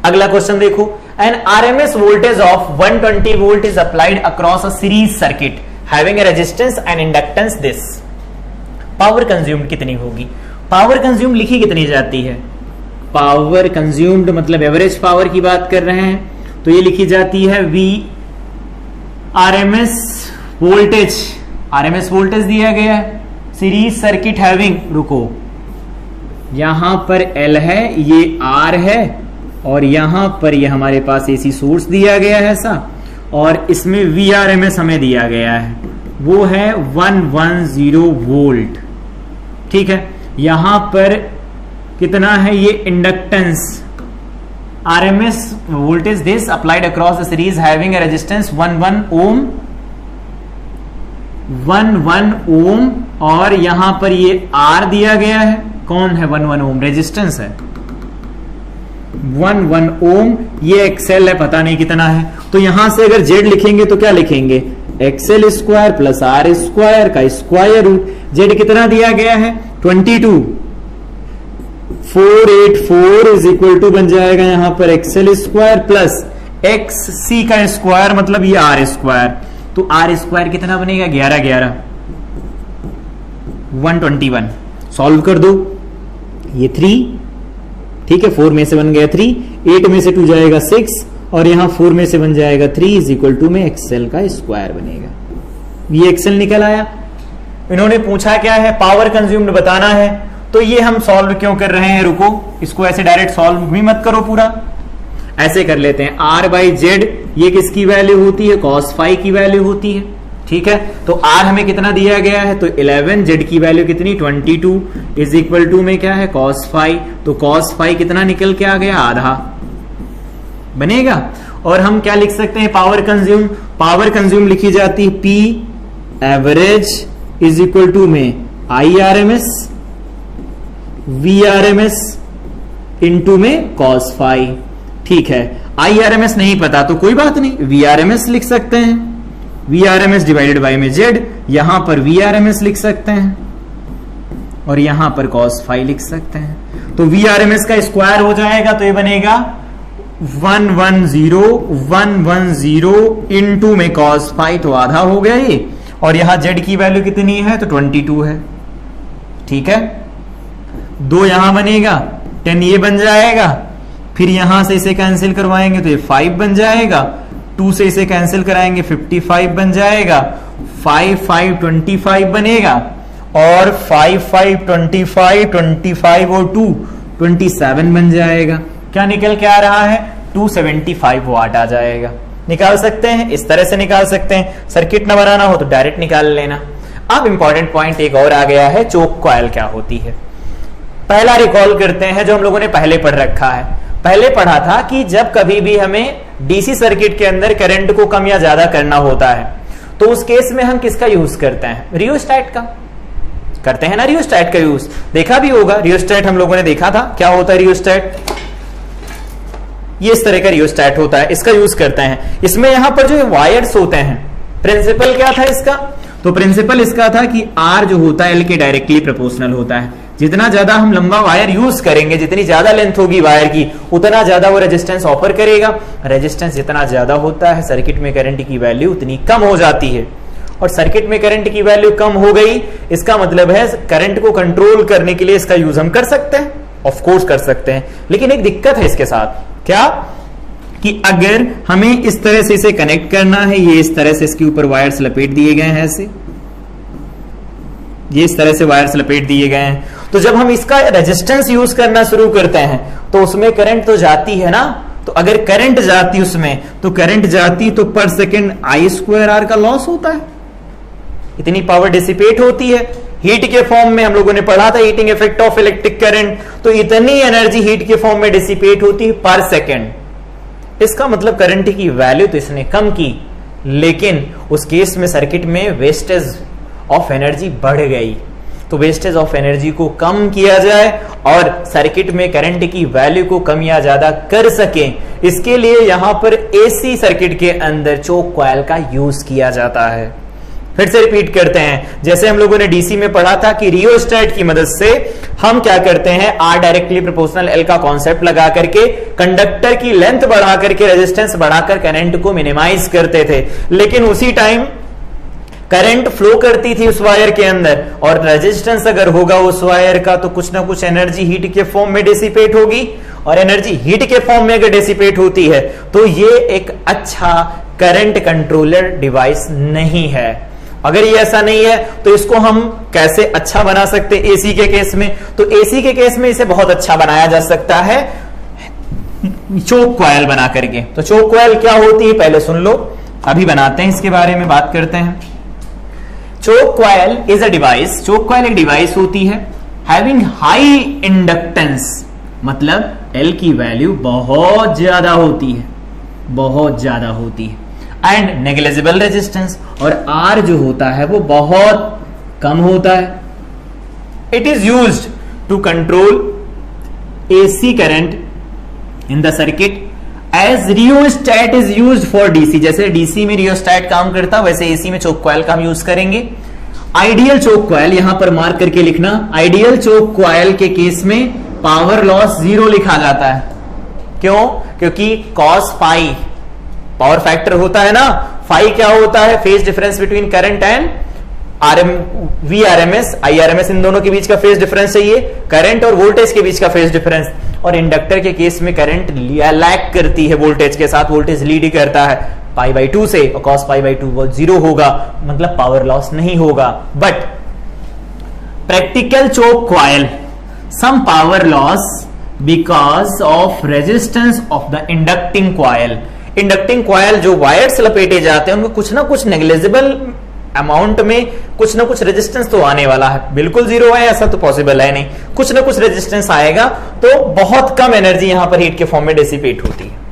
अगला क्वेश्चन देखो, an RMS voltage of 120 volt is applied across a series circuit having a resistance and inductance this, power consumed कितनी होगी। पावर कंज्यूम्ड लिखी कितनी जाती है, पावर कंज्यूम्ड मतलब एवरेज पावर की बात कर रहे हैं, तो ये लिखी जाती है RMS वोल्टेज, RMS वोल्टेज दिया गया है सीरीज सर्किट हैविंग, रुको यहां पर L है, ये R है और यहां पर ये हमारे पास AC सोर्स दिया गया है ऐसा, और इसमें VRMS हमें दिया गया है, वो है 110 वोल्ट, ठीक है। यहां पर कितना है, ये inductance, RMS voltage this applied across the series having a resistance 11 ओम और यहां पर ये R दिया गया है, कौन है 11 ओम, रेजिस्टेंस है 11 ओम, ये XL है, पता नहीं कितना है। तो यहां से अगर Z लिखेंगे तो क्या लिखेंगे, XL square plus R square का स्क्वायर रूट, Z कितना दिया गया है 22, 484 इज इक्वल टू बन जाएगा यहां पर XL स्क्वायर प्लस XC का स्क्वायर मतलब ये R स्क्वायर, तो R स्क्वायर कितना बनेगा 11 121। सॉल्व कर दो, ये 3, ठीक है, 4 में से बन गया 3, 8 में से 2 जाएगा 6 और यहां 4 में से बन जाएगा 3 इज इक्वल टू में XL का स्क्वायर बनेगा। ये XL निकल आया। इन्होंने पूछा क्या है, पावर कंज्यूम्ड बताना है, तो ये हम सॉल्व क्यों कर रहे हैं, रुको इसको ऐसे डायरेक्ट सॉल्व भी मत करो, पूरा ऐसे कर लेते हैं। R/Z ये किसकी वैल्यू होती है, cos phi की वैल्यू होती है, ठीक है। तो R हमें कितना दिया गया है, तो 11, Z की वैल्यू कितनी 22 इज इक्वल टू में क्या है cos phi, तो cos phi कितना निकल के आ गया, आधा बनेगा। और हम क्या लिख सकते हैं, पावर कंज्यूम लिखी जाती है P average is equal to में IRMS VRMS इनटू में cos phi, ठीक है। IRMS नहीं पता तो कोई बात नहीं, VRMS लिख सकते हैं, VRMS डिवाइडेड बाई में Z, यहां पर VRMS लिख सकते हैं और यहां पर cos phi लिख सकते हैं। तो VRMS का स्क्वायर हो जाएगा तो ये बनेगा 110 इनटू में cos phi, तो आधा हो गया ये, और यहां Z की वैल्यू कितनी है, तो 22 है। ठीक है, 2 यहां बनेगा, 10 ये बन जाएगा, फिर यहां से इसे कैंसिल करवाएंगे तो ये 5 बन जाएगा, 2 से इसे कैंसिल कराएंगे 55 बन जाएगा, 5 5 25 बनेगा, और 5 5 25 25 और 2 27 बन जाएगा। क्या निकल के आ रहा है, 275 वाट आ जाएगा। निकाल सकते हैं, इस तरह से निकाल सकते हैं। सर्किट न बनाना हो तो डायरेक्ट निकाल लेना। अब इंपॉर्टेंट पॉइंट एक और आ गया है, चोक कॉइल क्या होती है। पहला रिकॉल करते हैं जो हम लोगों ने पहले पढ़ रखा है। पहले पढ़ा था कि जब कभी भी हमें डीसी सर्किट के अंदर करंट को कम या ज्यादा करना होता है तो उस केस में हम किसका यूज करते हैं, रियोस्टैट का करते हैं ना। रियोस्टैट का यूज देखा भी होगा, रियोस्टैट हम लोगों ने देखा था। क्या होता है रियोस्टैट, ये इस तरह का रियोस्टैट होता है, इसका यूज करते हैं। इसमें यहां पर जो वायर्स होते हैं, प्रिंसिपल क्या था इसका, तो प्रिंसिपल इसका था कि आर जो होता है एल के डायरेक्टली प्रोपोर्शनल होता है। जितना ज्यादा हम लंबा वायर यूज करेंगे, जितनी ज्यादा लेंथ होगी वायर की, उतना ज्यादा वो रेजिस्टेंस ऑफर करेगा। रेजिस्टेंस जितना ज्यादा होता है, सर्किट में करंट की वैल्यू उतनी कम हो जाती है। और सर्किट में करंट की वैल्यू कम हो गई, इसका मतलब है करंट को कंट्रोल करने के लिए इसका यूज हम कर सकते हैं, ऑफ कोर्स कर सकते हैं। लेकिन एक दिक्कत है इसके साथ, क्या कि अगर हमें इस तरह से इसे कनेक्ट करना है, ये इस तरह से इसके ऊपर वायर्स लपेट दिए गए हैं, ऐसे ये इस तरह से वायर्स लपेट दिए गए हैं, तो जब हम इसका रेजिस्टेंस यूज करना शुरू करते हैं तो उसमें करंट तो जाती है ना। तो अगर करंट जाती उसमें, तो करंट जाती तो पर सेकेंड I²R का लॉस होता है, इतनी पावर डिसिपेट होती है। हीट के फॉर्म में हम लोगों ने पढ़ा था, heating effect of electric current, तो इतनी एनर्जी हीट के फॉर्म में डिसिपेट होती है पर सेकेंड। इसका मतलब करंट की वैल्यू तो इसने कम की, लेकिन उस केस में सर्किट में वेस्टेज ऑफ एनर्जी बढ़ गई। तो वेस्टेज ऑफ एनर्जी को कम किया जाए और सर्किट में करंट की वैल्यू को कम या ज्यादा कर सके, इसके लिए यहां पर एसी सर्किट के अंदर चोक कॉइल का यूज किया जाता है। फिर से रिपीट करते हैं, जैसे हम लोगों ने डीसी में पढ़ा था कि रियोस्टैट की मदद से हम क्या करते हैं, आर डायरेक्टली प्रोपोर्शनल एल का कॉन्सेप्ट लगा करके कंडक्टर की लेंथ बढ़ा करके, रेजिस्टेंस बढ़ाकर करंट को मिनिमाइज करते थे। लेकिन उसी टाइम करंट फ्लो करती थी उस वायर के अंदर, और रेजिस्टेंस अगर होगा उस वायर का तो कुछ ना कुछ एनर्जी हीट के फॉर्म में डिसिपेट होगी, और एनर्जी हीट के फॉर्म में अगर डिसिपेट होती है तो ये एक अच्छा करंट कंट्रोलर डिवाइस नहीं है। अगर ये ऐसा नहीं है तो इसको हम कैसे अच्छा बना सकते हैं एसी के केस में, तो एसी के केस में इसे बहुत अच्छा बनाया जा सकता है चोक कॉइल बना करके। तो चोक कॉइल क्या होती है पहले सुन लो, अभी बनाते हैं, इसके बारे में बात करते हैं। Choke coil is a device, choke coil एक डिवाइस होती है हैविंग हाई इंडक्टेंस, मतलब एल की वैल्यू बहुत ज्यादा होती है, बहुत ज्यादा होती है, एंड नेग्लिजिबल रेजिस्टेंस, और आर जो होता है वो बहुत कम होता है। It is used to control AC current in the circuit as rheostat is used for DC. जैसे डीसी में रियोस्टैट काम करता वैसे एसी में चोक कॉइल का हम यूज करेंगे। आइडियल चोक कॉइल यहां पर मार्क करके लिखना, आइडियल चोक कॉइल के केस में पावर लॉस 0 लिखा जाता है। क्यों? क्योंकि cos पाई पावर फैक्टर होता है ना, फाई क्या होता है, phase difference between current and VRMS, IRMS, इन दोनों के बीच का फेज डिफरेंस चाहिए, करंट और वोल्टेज के बीच का फेज डिफरेंस। और इंडक्टर के केस में करंट लैग करती है वोल्टेज के साथ, वोल्टेज लीड करता है π/2 से, और cos π/2 वो 0 होगा, मतलब पावर लॉस नहीं होगा। But practical choke coil some power loss because of resistance of the inducting coil. Inducting coil जो वायर्स लपेटे जाते हैं उनमें कुछ ना कुछ नेग्लिजिबल अमाउंट में कुछ ना कुछ रेजिस्टेंस तो आने वाला है। बिल्कुल 0 है ऐसा तो पॉसिबल है नहीं, कुछ ना कुछ रेजिस्टेंस आएगा, तो बहुत कम एनर्जी यहां पर हीट के फॉर्म में डिसिपेट होती है।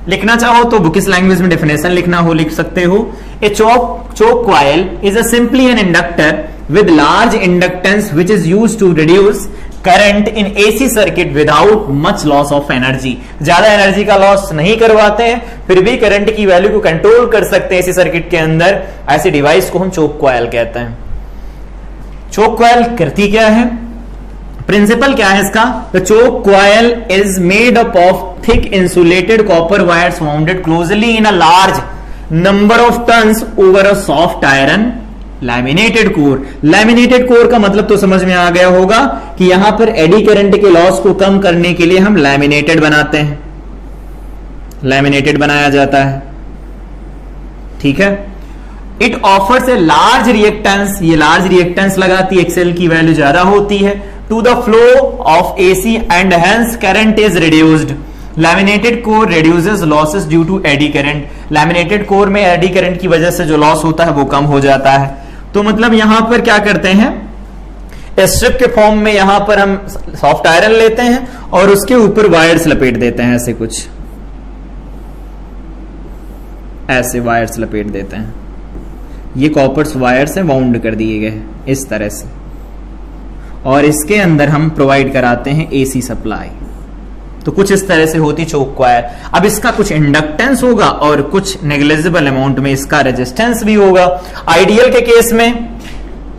लिखना चाहो तो बुकिश लैंग्वेज में डेफिनेशन लिखना हो लिख सकते हो। A choke coil is a simply an inductor with large inductance which is used to reduce current in AC circuit without much loss of energy। ज्यादा एनर्जी का लॉस नहीं करवाते हैं, फिर भी करंट की वैल्यू को कंट्रोल कर सकते हैं AC सर्किट के अंदर। ऐसी डिवाइस को हम चोक कॉइल कहते हैं। चोक कॉइल करती क्या है, प्रिंसिपल क्या है इसका? The choke coil is made up of thick insulated copper wires wounded closely in a large number of turns over a soft iron laminated core. Laminated core का मतलब तो समझ में आ गया होगा कि यहां पर एडी करंट के लॉस को कम करने के लिए हम लैमिनेटेड बनाते हैं, लैमिनेटेड बनाया जाता है, ठीक है। It offers a large reactance, ये लार्ज रिएक्टेंस लगाती है, एक्सएल की वैल्यू ज्यादा होती है, to the flow of AC and hence current is reduced. Laminated core reduces losses due to eddy current. Laminated core में एडी करंट की वजह से जो लॉस होता है वो कम हो जाता है। तो मतलब यहां पर क्या करते हैं, स्ट्रिप के फॉर्म में यहां पर हम सॉफ्ट आयरन लेते हैं और उसके ऊपर वायर्स लपेट देते हैं, ऐसे कुछ ऐसे वायर्स लपेट देते हैं। ये कॉपर्स वायर्स हैं, वाउंड कर दिए गए इस तरह से, और इसके अंदर हम प्रोवाइड कराते हैं एसी सप्लाई। तो कुछ इस तरह से होती चोक कॉइल। अब इसका कुछ इंडक्टेंस होगा और कुछ नेग्लिजिबल अमाउंट में इसका रेजिस्टेंस भी होगा। आइडियल के केस में,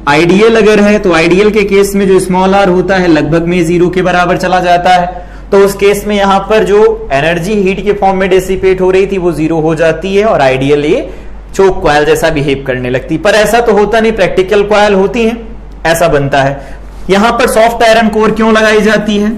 आइडियल अगर है तो आइडियल के केस में जो स्मॉल आर होता है लगभग में 0 के बराबर चला जाता है। तो उस केस में यहां पर जो एनर्जी हीट के फॉर्म में डिसिपेट हो रही थी वो 0 हो जाती है और आइडियल ये चोक कॉइल जैसा बिहेव करने लगती। पर ऐसा तो होता नहीं, प्रैक्टिकल कॉइल होती है, ऐसा बनता है। यहां पर सॉफ्ट आयरन कोर क्यों लगाई जाती है,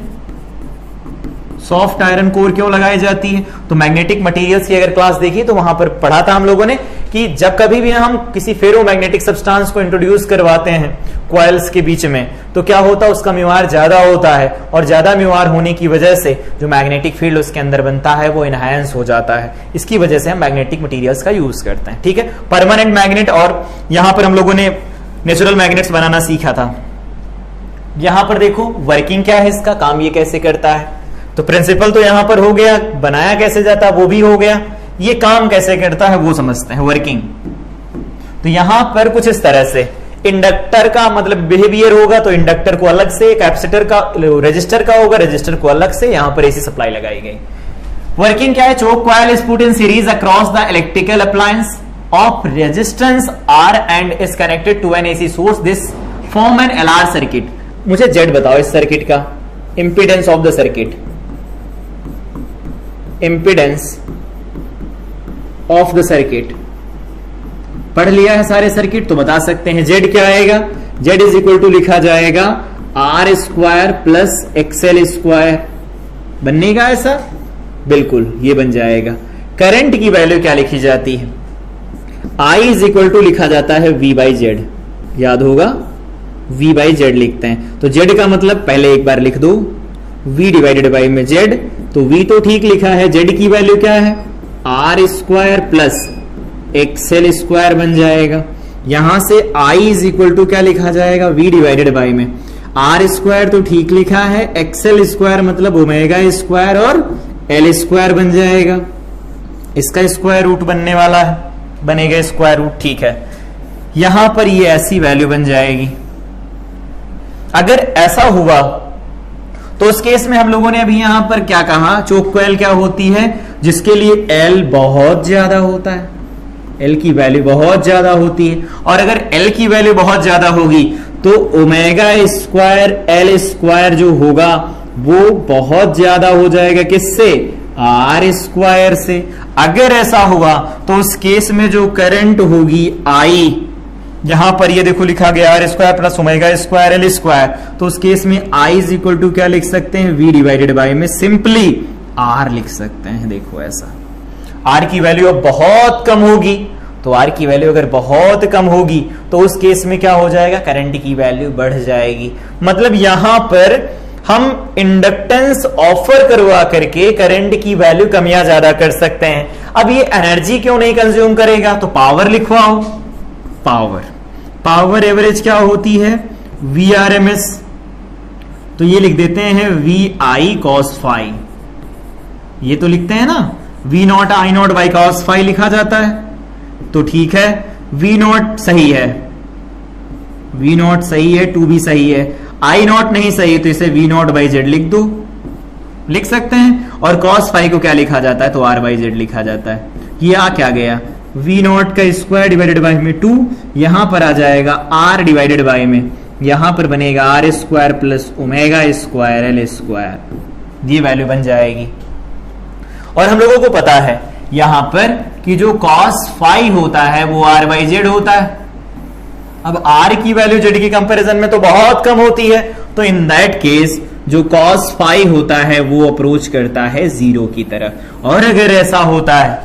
सॉफ्ट आयरन कोर क्यों लगाई जाती है? तो मैग्नेटिक मटेरियल्स की अगर क्लास देखी तो वहां पर पढ़ा था हम लोगों ने कि जब कभी भी हम किसी फेरोमैग्नेटिक सब्सटेंस को इंट्रोड्यूस करवाते हैं कॉइल्स के बीच में, तो क्या होता है, उसका म्यूआर ज्यादा होता है और ज्यादा म्यूआर होने की वजह से जो मैग्नेटिक फील्ड उसके अंदर बनता है वो इनहैंस हो जाता है। इसकी वजह से हम मैग्नेटिक मटेरियल्स का यूज करते हैं, ठीक है। परमानेंट मैग्नेट, और यहां पर हम लोगों ने नेचुरल मैग्नेट्स बनाना सीखा था। यहां पर देखो वर्किंग क्या है इसका, काम ये कैसे करता है। तो प्रिंसिपल तो यहां पर हो गया, बनाया कैसे जाता है वो भी हो गया, ये काम कैसे करता है वो समझते हैं, वर्किंग। तो यहां पर कुछ इस तरह से इंडक्टर का मतलब बिहेवियर होगा, तो इंडक्टर को अलग से, कैपेसिटर का, रेजिस्टर का होगा, रेजिस्टर को अलग से, यहां पर एसी सप्लाई लगाई गई। वर्किंग क्या है, choke coil is put in series across the electrical appliance of resistance R and is connected to an AC source, this form an LR circuit. मुझे जेड बताओ इस सर्किट का, impedance of the circuit, impedance of the circuit. पढ़ लिया है सारे सर्किट तो बता सकते हैं जेड क्या आएगा, जेड इज इक्वल टू लिखा जाएगा R square plus XL square. बनेगा ऐसा, बिल्कुल ये बन जाएगा। करंट की वैल्यू क्या लिखी जाती है, I इज इक्वल टू लिखा जाता है V बाई जेड, याद होगा V बाई जेड लिखते हैं। तो जेड का मतलब पहले एक बार लिख दो V डिवाइडेड बाई में जेड, तो V तो ठीक लिखा है, जेड की वैल्यू क्या है R square plus XL square बन जाएगा। यहां से I इज इक्वल टू क्या लिखा जाएगा, V डिवाइडेड बाई में R स्क्वायर तो ठीक लिखा है, XL स्क्वायर मतलब ओमेगा स्क्वायर और L स्क्वायर बन जाएगा। इसका स्क्वायर रूट बनने वाला है, बनेगा स्क्वायर रूट, ठीक है। यहां पर ये ऐसी वैल्यू बन जाएगी। अगर ऐसा हुआ तो उस केस में हम लोगों ने अभी यहां पर क्या कहा, चोक कॉइल क्या होती है, जिसके लिए L बहुत ज्यादा होता है, L की वैल्यू बहुत ज्यादा होती है। और अगर L की वैल्यू बहुत ज्यादा होगी तो ओमेगा स्क्वायर L स्क्वायर जो होगा वो बहुत ज्यादा हो जाएगा, किससे, R स्क्वायर से। अगर ऐसा हुआ तो उस केस में जो करंट होगी I, यहां पर ये देखो लिखा गया R square plus omega square L square, तो उस केस में I इज इक्वल टू क्या लिख सकते हैं, V डिवाइडेड बाई में सिंपली R लिख सकते हैं। देखो ऐसा, R की वैल्यू अब बहुत कम होगी, तो R की वैल्यू अगर बहुत कम होगी तो उस केस में क्या हो जाएगा, करंट की वैल्यू बढ़ जाएगी। मतलब यहां पर हम इंडक्टेंस ऑफर करवा करके करंट की वैल्यू कम या ज्यादा कर सकते हैं। अब ये एनर्जी क्यों नहीं कंज्यूम करेगा, तो पावर लिखवाओ, पावर एवरेज क्या होती है, VRMS, तो ये लिख देते हैं VI cos फाई, ये तो लिखते हैं ना, V naught I naught by cos phi लिखा जाता है, तो ठीक है। V नॉट सही है, V नॉट सही है, 2 भी सही है, I नॉट नहीं सही है, तो इसे V नॉट बाई जेड लिख दो, लिख सकते हैं। और cos फाई को क्या लिखा जाता है, तो R बाई जेड लिखा जाता है। ये आ क्या गया, V नॉट का स्क्वायर डिवाइडेड बाई में 2, यहां पर आ जाएगा R डिवाइडेड बाई में, यहां पर बनेगा R square plus omega square L square, ये वैल्यू बन जाएगी। और हम लोगों को पता है यहां पर कि जो cos फाई होता है वो R बाई जेड होता है, अब आर की वैल्यू जेड के कंपैरिजन में तो बहुत कम होती है, तो इन दैट केस जो cos फाई होता है वो अप्रोच करता है 0 की तरफ। और अगर ऐसा होता है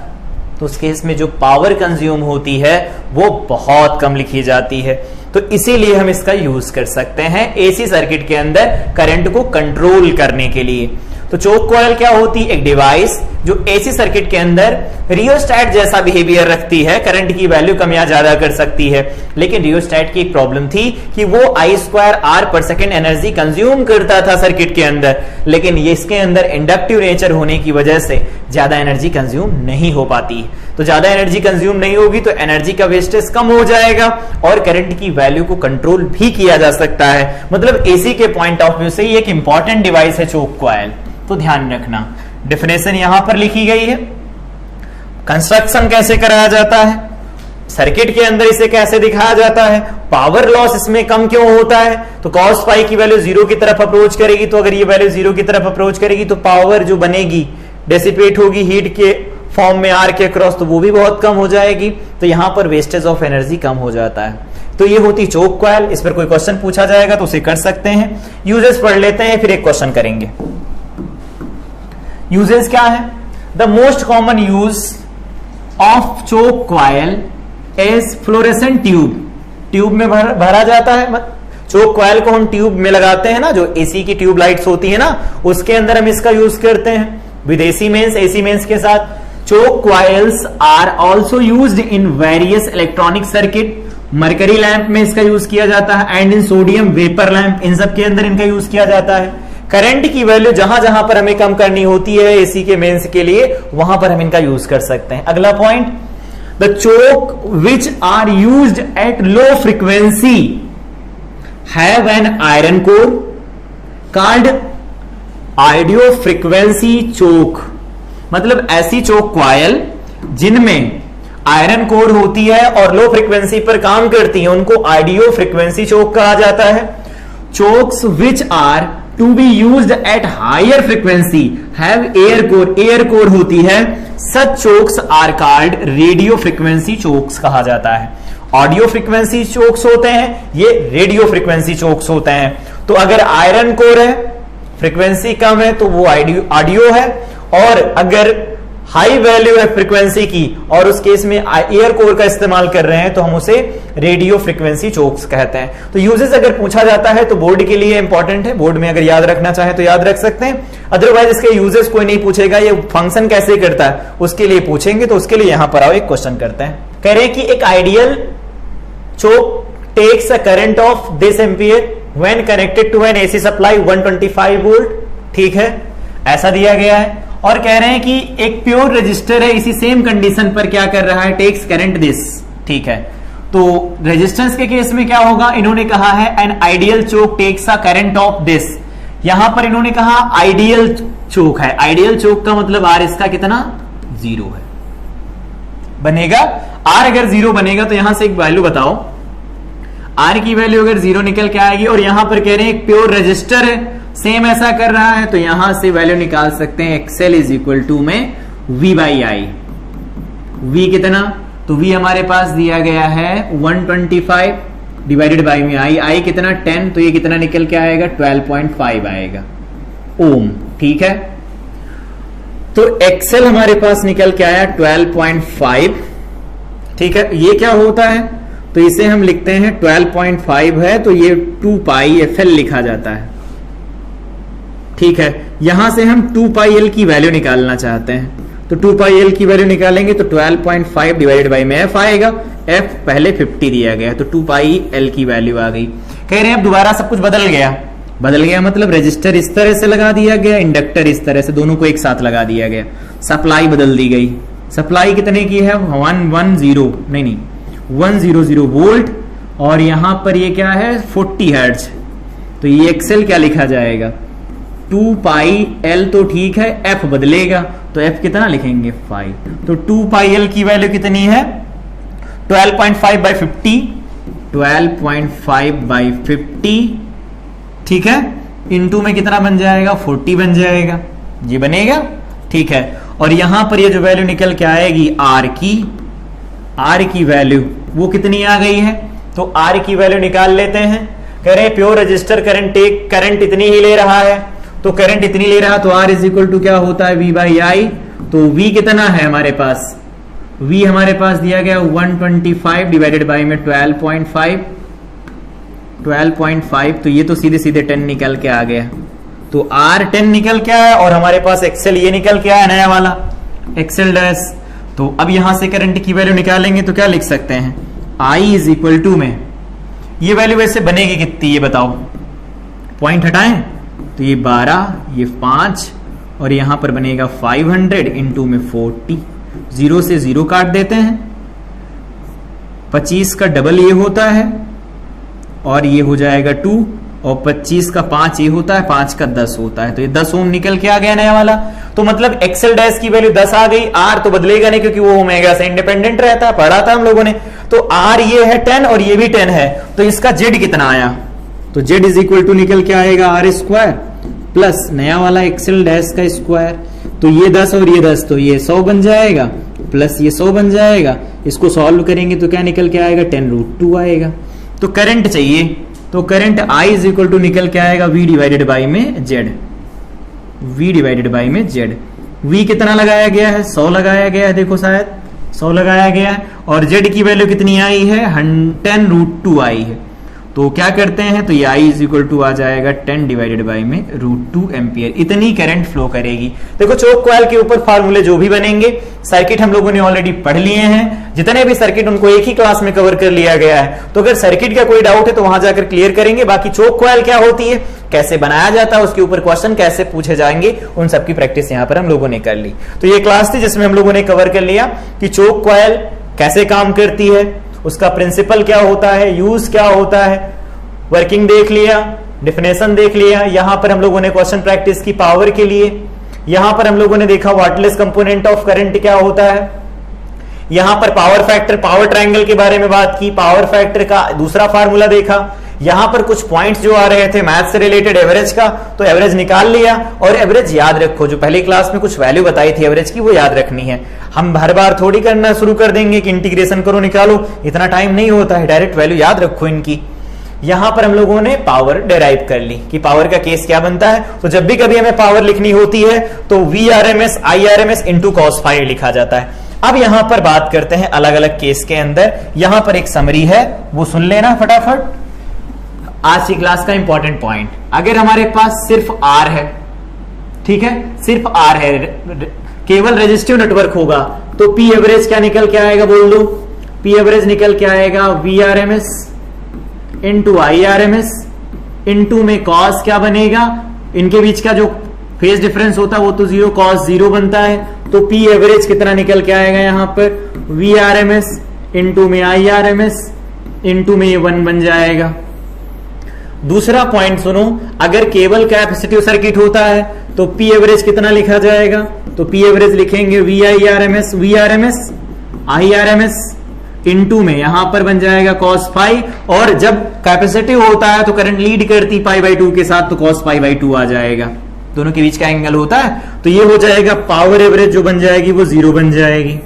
तो उस केस में जो पावर कंज्यूम होती है वो बहुत कम लिखी जाती है। तो इसीलिए हम इसका यूज कर सकते हैं एसी सर्किट के अंदर करंट को कंट्रोल करने के लिए। तो चोक कॉइल क्या होती है? एक डिवाइस जो एसी सर्किट के अंदर रियोस्टैट जैसा बिहेवियर रखती है, करंट की वैल्यू कम या ज्यादा कर सकती है। लेकिन रियोस्टैट की एक प्रॉब्लम थी कि वो I²R/सेकंड एनर्जी कंज्यूम करता था सर्किट के अंदर, लेकिन ये इसके अंदर इंडक्टिव नेचर होने की वजह से ज्यादा एनर्जी कंज्यूम नहीं हो पाती। तो ज्यादा एनर्जी कंज्यूम नहीं होगी तो एनर्जी का वेस्टेज कम हो जाएगा और करंट की वैल्यू को कंट्रोल भी किया जा सकता है। मतलब एसी के पॉइंट ऑफ व्यू से ये एक इंपॉर्टेंट डिवाइस है चोक कॉइल, तो ध्यान रखना। डेफिनेशन यहां पर लिखी गई है। कंस्ट्रक्शन कैसे कराया जाता है, सर्किट के अंदर इसे कैसे दिखाया जाता है, पावर लॉस इसमें कम क्यों होता है, तो cos फाई की वैल्यू 0 की तरफ अप्रोच करेगी, तो अगर ये वैल्यू 0 की तरफ अप्रोच करेगी तो पावर जो बनेगी डेसिपेट होगी हीट के फॉर्म में आर के अक्रॉस, तो वो भी बहुत कम हो जाएगी। तो यहां पर वेस्टेज ऑफ एनर्जी कम हो जाता है। तो ये होती चोक कॉइल। इस पर कोई क्वेश्चन पूछा जाएगा तो उसे कर सकते हैं। यूजेस पढ़ लेते हैं, फिर एक क्वेश्चन करेंगे। यूजेस क्या है? The most common use of choke coil is fluorescent tube. Tube में भरा जाता है। चोक कॉइल को हम ट्यूब में लगाते हैं ना, जो एसी की ट्यूब लाइट्स होती है ना, उसके अंदर हम इसका यूज करते हैं विदेशी मेंस एसी मेंस के साथ। Choke coils are also used in various electronic circuit. Mercury lamp में इसका यूज किया जाता है and in sodium vapour lamp, इन सब के अंदर इनका यूज किया जाता है। करंट की वैल्यू जहां जहां पर हमें कम करनी होती है एसी के मेंस के लिए, वहां पर हम इनका यूज कर सकते हैं। अगला point, the choke which are used at low frequency have an iron core called audio frequency choke. मतलब ऐसी चोक कॉइल जिनमें आयरन कोर होती है और लो फ्रीक्वेंसी पर काम करती है, उनको आइडियो फ्रीक्वेंसी चोक कहा जाता है। Chokes which are to be used at higher frequency have air core, air core होती है, such chokes are called radio frequency chokes कहा जाता है। ऑडियो फ्रीक्वेंसी चोक्स होते हैं, ये रेडियो फ्रीक्वेंसी चोक्स होते हैं। तो अगर आयरन कोर है, फ्रीक्वेंसी कम है, तो वो ऑडियो है, और अगर हाई वैल्यू है फ्रीक्वेंसी की और उस केस में एयर कोर का इस्तेमाल कर रहे हैं तो हम उसे रेडियो फ्रीक्वेंसी चोक्स कहते हैं। तो यूजेस अगर पूछा जाता है तो बोर्ड के लिए इंपॉर्टेंट है, बोर्ड में अगर याद रखना चाहे तो याद रख सकते हैं, अदरवाइज इसके यूजेस कोई नहीं पूछेगा। ये फंक्शन कैसे करता है उसके लिए पूछेंगे, तो उसके लिए यहां पर आओ एक क्वेश्चन करते हैं। कह रहे हैं कि एक ideal choke takes a current of this ampere when connected to an AC supply 125 volt. ठीक है, ऐसा दिया गया है। और कह रहे हैं कि एक प्योर रेजिस्टर है, इसी सेम कंडीशन पर क्या कर रहा है, टेक्स करंट दिस। ठीक है, तो रेजिस्टेंस के केस में क्या होगा, इन्होंने कहा है an ideal choke takes a current of this. यहां पर इन्होंने कहा आइडियल चोक है, आइडियल चोक का मतलब आर इसका कितना 0 है, बनेगा आर अगर 0 बनेगा तो यहां से एक वैल्यू बताओ, आर की वैल्यू अगर 0 निकल के आएगी और यहां पर कह रहे हैं एक प्योर रेजिस्टर है, सेम ऐसा कर रहा है, तो यहां से वैल्यू निकाल सकते हैं एक्सएल इज इक्वल टू में V बाई आई। V कितना, तो V हमारे पास दिया गया है 125 डिवाइडेड बाई में आई कितना 10, तो ये कितना निकल के आएगा 12.5 आएगा ओम। ठीक है, तो एक्सएल हमारे पास निकल के आया 12.5। ठीक है, ये क्या होता है, तो इसे हम लिखते हैं 12.5 है तो ये 2 पाई FL लिखा जाता है। ठीक है, यहां से हम 2 पाई एल की वैल्यू निकालना चाहते हैं, तो 2 पाई एल की वैल्यू निकालेंगे तो 12.5 डिवाइडेड बाई में एफ आएगा, एफ पहले 50 दिया गया तो 2 पाई एल की वैल्यू आ गई। कह रहे हैं अब दोबारा सब कुछ बदल गया मतलब रजिस्टर इस तरह से लगा दिया गया, इंडक्टर इस तरह से, दोनों को एक साथ लगा दिया गया, सप्लाई बदल दी गई। सप्लाई कितने की है 100 वोल्ट, और यहां पर ये क्या है 40 हर्ट्ज, तो ये एक्सएल क्या लिखा जाएगा 2 पाई एल, तो ठीक है एफ बदलेगा तो एफ कितना लिखेंगे 5, तो 2 पाई एल की वैल्यू कितनी है 12.5 बाई 50, 12.5 बाई 50। ठीक है, इनटू में कितना बन जाएगा 40 बन जाएगा, ये बनेगा। ठीक है, और यहां पर ये जो वैल्यू निकल के आएगी आर की वैल्यू वो कितनी आ गई है तो R की वैल्यू निकाल लेते हैं। कह रहे हैं प्योर रजिस्टर करंट इतनी ही ले रहा है, तो करंट इतनी ले रहा तो R इज इक्वल टू क्या होता है, V बाई आई। तो V कितना है हमारे पास, V हमारे पास दिया गया 125 डिवाइडेड बाई में 12.5, तो ये तो सीधे सीधे 10 निकल के आ गया। तो R 10 निकल के आया और हमारे पास एक्सेल ये निकल के आया नया वाला एक्सेल डैश। तो अब यहां से करंट की वैल्यू निकालेंगे तो क्या लिख सकते हैं, I इज इक्वल टू में ये वैल्यू वैसे बनेगी कितनी ये बताओ, पॉइंट हटाएं तो ये 12, ये 5 और यहां पर बनेगा 500 इंटू में 40, 0 से 0 काट देते हैं, 25 का डबल ये होता है और ये हो जाएगा 2 और 25 का 5 ये होता है, 5 का 10 होता है, तो ये 10 ओम निकल के आ गया नया वाला। तो मतलब एक्सेल डैश की वैल्यू 10 आ गई, R तो बदलेगा नहीं क्योंकि वो ओमेगा से इंडिपेंडेंट रहता है, पढ़ा था हम लोगों ने। तो R ये है 10 और ये भी 10 है, तो इसका Z कितना आया, तो Z इज इक्वल टू निकल के आएगा R स्क्वायर प्लस नया वाला एक्सेल डैश का स्क्वायर। तो ये 10 और ये 10 तो ये 100 बन जाएगा प्लस ये 100 बन जाएगा। इसको सॉल्व करेंगे तो क्या निकल के आएगा, 10√2 आएगा। तो करंट चाहिए, तो current I is equal to निकल के आएगा V डिवाइडेड बाई में Z, V डिवाइडेड बाई में Z। V कितना लगाया गया है, 100 लगाया गया है, देखो शायद 100 लगाया गया है और Z की वैल्यू कितनी आई है, 10√2 आई है। तो क्या करते हैं, तो ये I इज इक्वल टू आ जाएगा 10 डिवाइडेड बाई में √2 एम्पियर, इतनी करंट फ्लो करेगी। देखो चोक कॉइल के ऊपर फार्मूले जो भी बनेंगे, सर्किट हम लोगों ने ऑलरेडी पढ़ लिए हैं, जितने भी सर्किट उनको एक ही क्लास में कवर कर लिया गया है। तो अगर सर्किट का कोई डाउट है तो वहां जाकर क्लियर करेंगे। बाकी चोक कॉइल क्या होती है, कैसे बनाया जाता है, उसके ऊपर क्वेश्चन कैसे पूछे जाएंगे, उन सबकी प्रैक्टिस यहाँ पर हम लोगों ने कर ली। तो ये क्लास थी जिसमें हम लोगों ने कवर कर लिया कि चोक कॉइल कैसे काम करती है, उसका प्रिंसिपल क्या होता है, यूज क्या होता है, वर्किंग देख लिया, डेफिनेशन देख लिया। यहां पर हम लोगों ने क्वेश्चन प्रैक्टिस की पावर के लिए, यहां पर हम लोगों ने देखा वाटलेस कंपोनेंट ऑफ करंट क्या होता है, यहां पर पावर फैक्टर, पावर ट्रायंगल के बारे में बात की, पावर फैक्टर का दूसरा फार्मूला देखा। यहां पर कुछ पॉइंट्स जो आ रहे थे मैथ से रिलेटेड, एवरेज का, तो एवरेज निकाल लिया। और एवरेज याद रखो, जो पहली क्लास में कुछ वैल्यू बताई थी एवरेज की वो याद रखनी है। हम हर बार थोड़ी करना शुरू कर देंगे कि इंटीग्रेशन करो निकालो, इतना टाइम नहीं होता है, डायरेक्ट वैल्यू याद रखो इनकी। यहां पर हम लोगों ने पावर डेराइव कर ली कि पावर का केस क्या बनता है। तो जब भी कभी हमें पावर लिखनी होती है तो VRMS IRMS into cos phi लिखा जाता है। अब यहां पर बात करते हैं अलग अलग केस के अंदर। यहां पर एक समरी है, वो सुन लेना फटाफट। आज की क्लास का इंपॉर्टेंट पॉइंट, अगर हमारे पास सिर्फ R है, ठीक है, सिर्फ R है, केवल रेजिस्टिव नेटवर्क होगा, तो P एवरेज क्या निकल के आएगा, बोल दो। P एवरेज निकल के आएगा VRMS इंटू IRMS इंटू में cos क्या बनेगा, इनके बीच का जो फेज डिफरेंस होता है वो तो 0, cos 0 बनता है। तो P एवरेज कितना निकल के आएगा यहां पर, VRMS इंटू में IRMS इंटू में ये 1 बन जाएगा। दूसरा पॉइंट सुनो, अगर केवल कैपेसिटिव सर्किट होता है तो P एवरेज कितना लिखा जाएगा, तो P एवरेज लिखेंगे VRMS IRMS इंटू में यहां पर बन जाएगा cos फाई, और जब कैपेसिटिव होता है तो करंट लीड करती π/2 के साथ, तो cos π/2 आ जाएगा। दोनों के बीच का एंगल होता है, तो ये हो जाएगा पावर एवरेज जो बन जाएगी वो 0 बन जाएगी,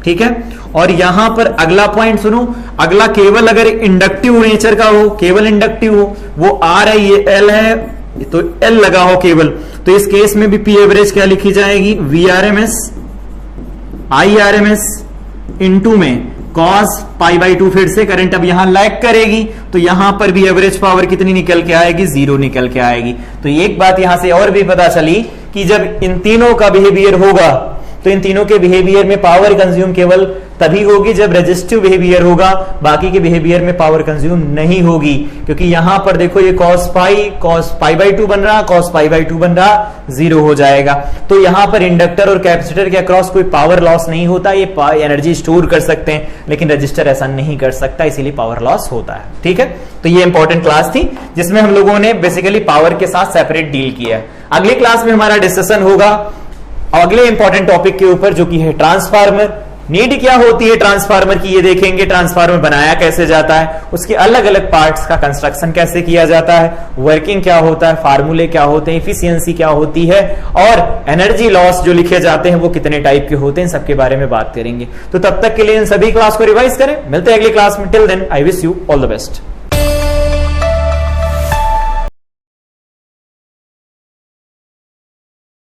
ठीक है। और यहां पर अगला पॉइंट सुनो, अगला केवल अगर इंडक्टिव नेचर का हो, केवल इंडक्टिव हो, वो R है, ये L है, तो L लगा हो केवल, तो इस केस में भी P एवरेज क्या लिखी जाएगी, VRMS IRMS इंटू में cos π/2। फिर से करंट अब यहां लैग करेगी, तो यहां पर भी एवरेज पावर कितनी निकल के आएगी, 0 निकल के आएगी। तो एक बात यहां से और भी पता चली कि जब इन तीनों का बिहेवियर होगा तो इन तीनों के बिहेवियर में पावर कंज्यूम केवल तभी होगी जब रेजिस्टिव बिहेवियर होगा, बाकी के बिहेवियर में पावर कंज्यूम नहीं होगी। क्योंकि यहां पर देखो ये cos π/2 बन रहा, cos π/2 बन रहा, 0 हो जाएगा। तो यहां पर इंडक्टर और कैपेसिटर के अक्रॉस कोई पावर लॉस नहीं होता, ये एनर्जी स्टोर कर सकते हैं, लेकिन रजिस्टर ऐसा नहीं कर सकता, इसीलिए पावर लॉस होता है, ठीक है। तो ये इंपॉर्टेंट क्लास थी जिसमें हम लोगों ने बेसिकली पावर के साथ सेपरेट डील किया। अगली क्लास में हमारा डिस्कशन होगा अगले इंपॉर्टेंट टॉपिक के ऊपर, जो कि है ट्रांसफार्मर। नीड क्या होती है ट्रांसफार्मर की, ये देखेंगे। ट्रांसफार्मर बनाया कैसे जाता है, उसके अलग अलग पार्ट्स का कंस्ट्रक्शन कैसे किया जाता है, वर्किंग क्या होता है, फार्मूले क्या होते हैं, इफिशियंसी क्या होती है, और एनर्जी लॉस जो लिखे जाते हैं वो कितने टाइप के होते हैं, सबके बारे में बात करेंगे। तो तब तक के लिए इन सभी क्लास को रिवाइज करें। मिलते हैं अगली क्लास में। Till then I wish you all the best.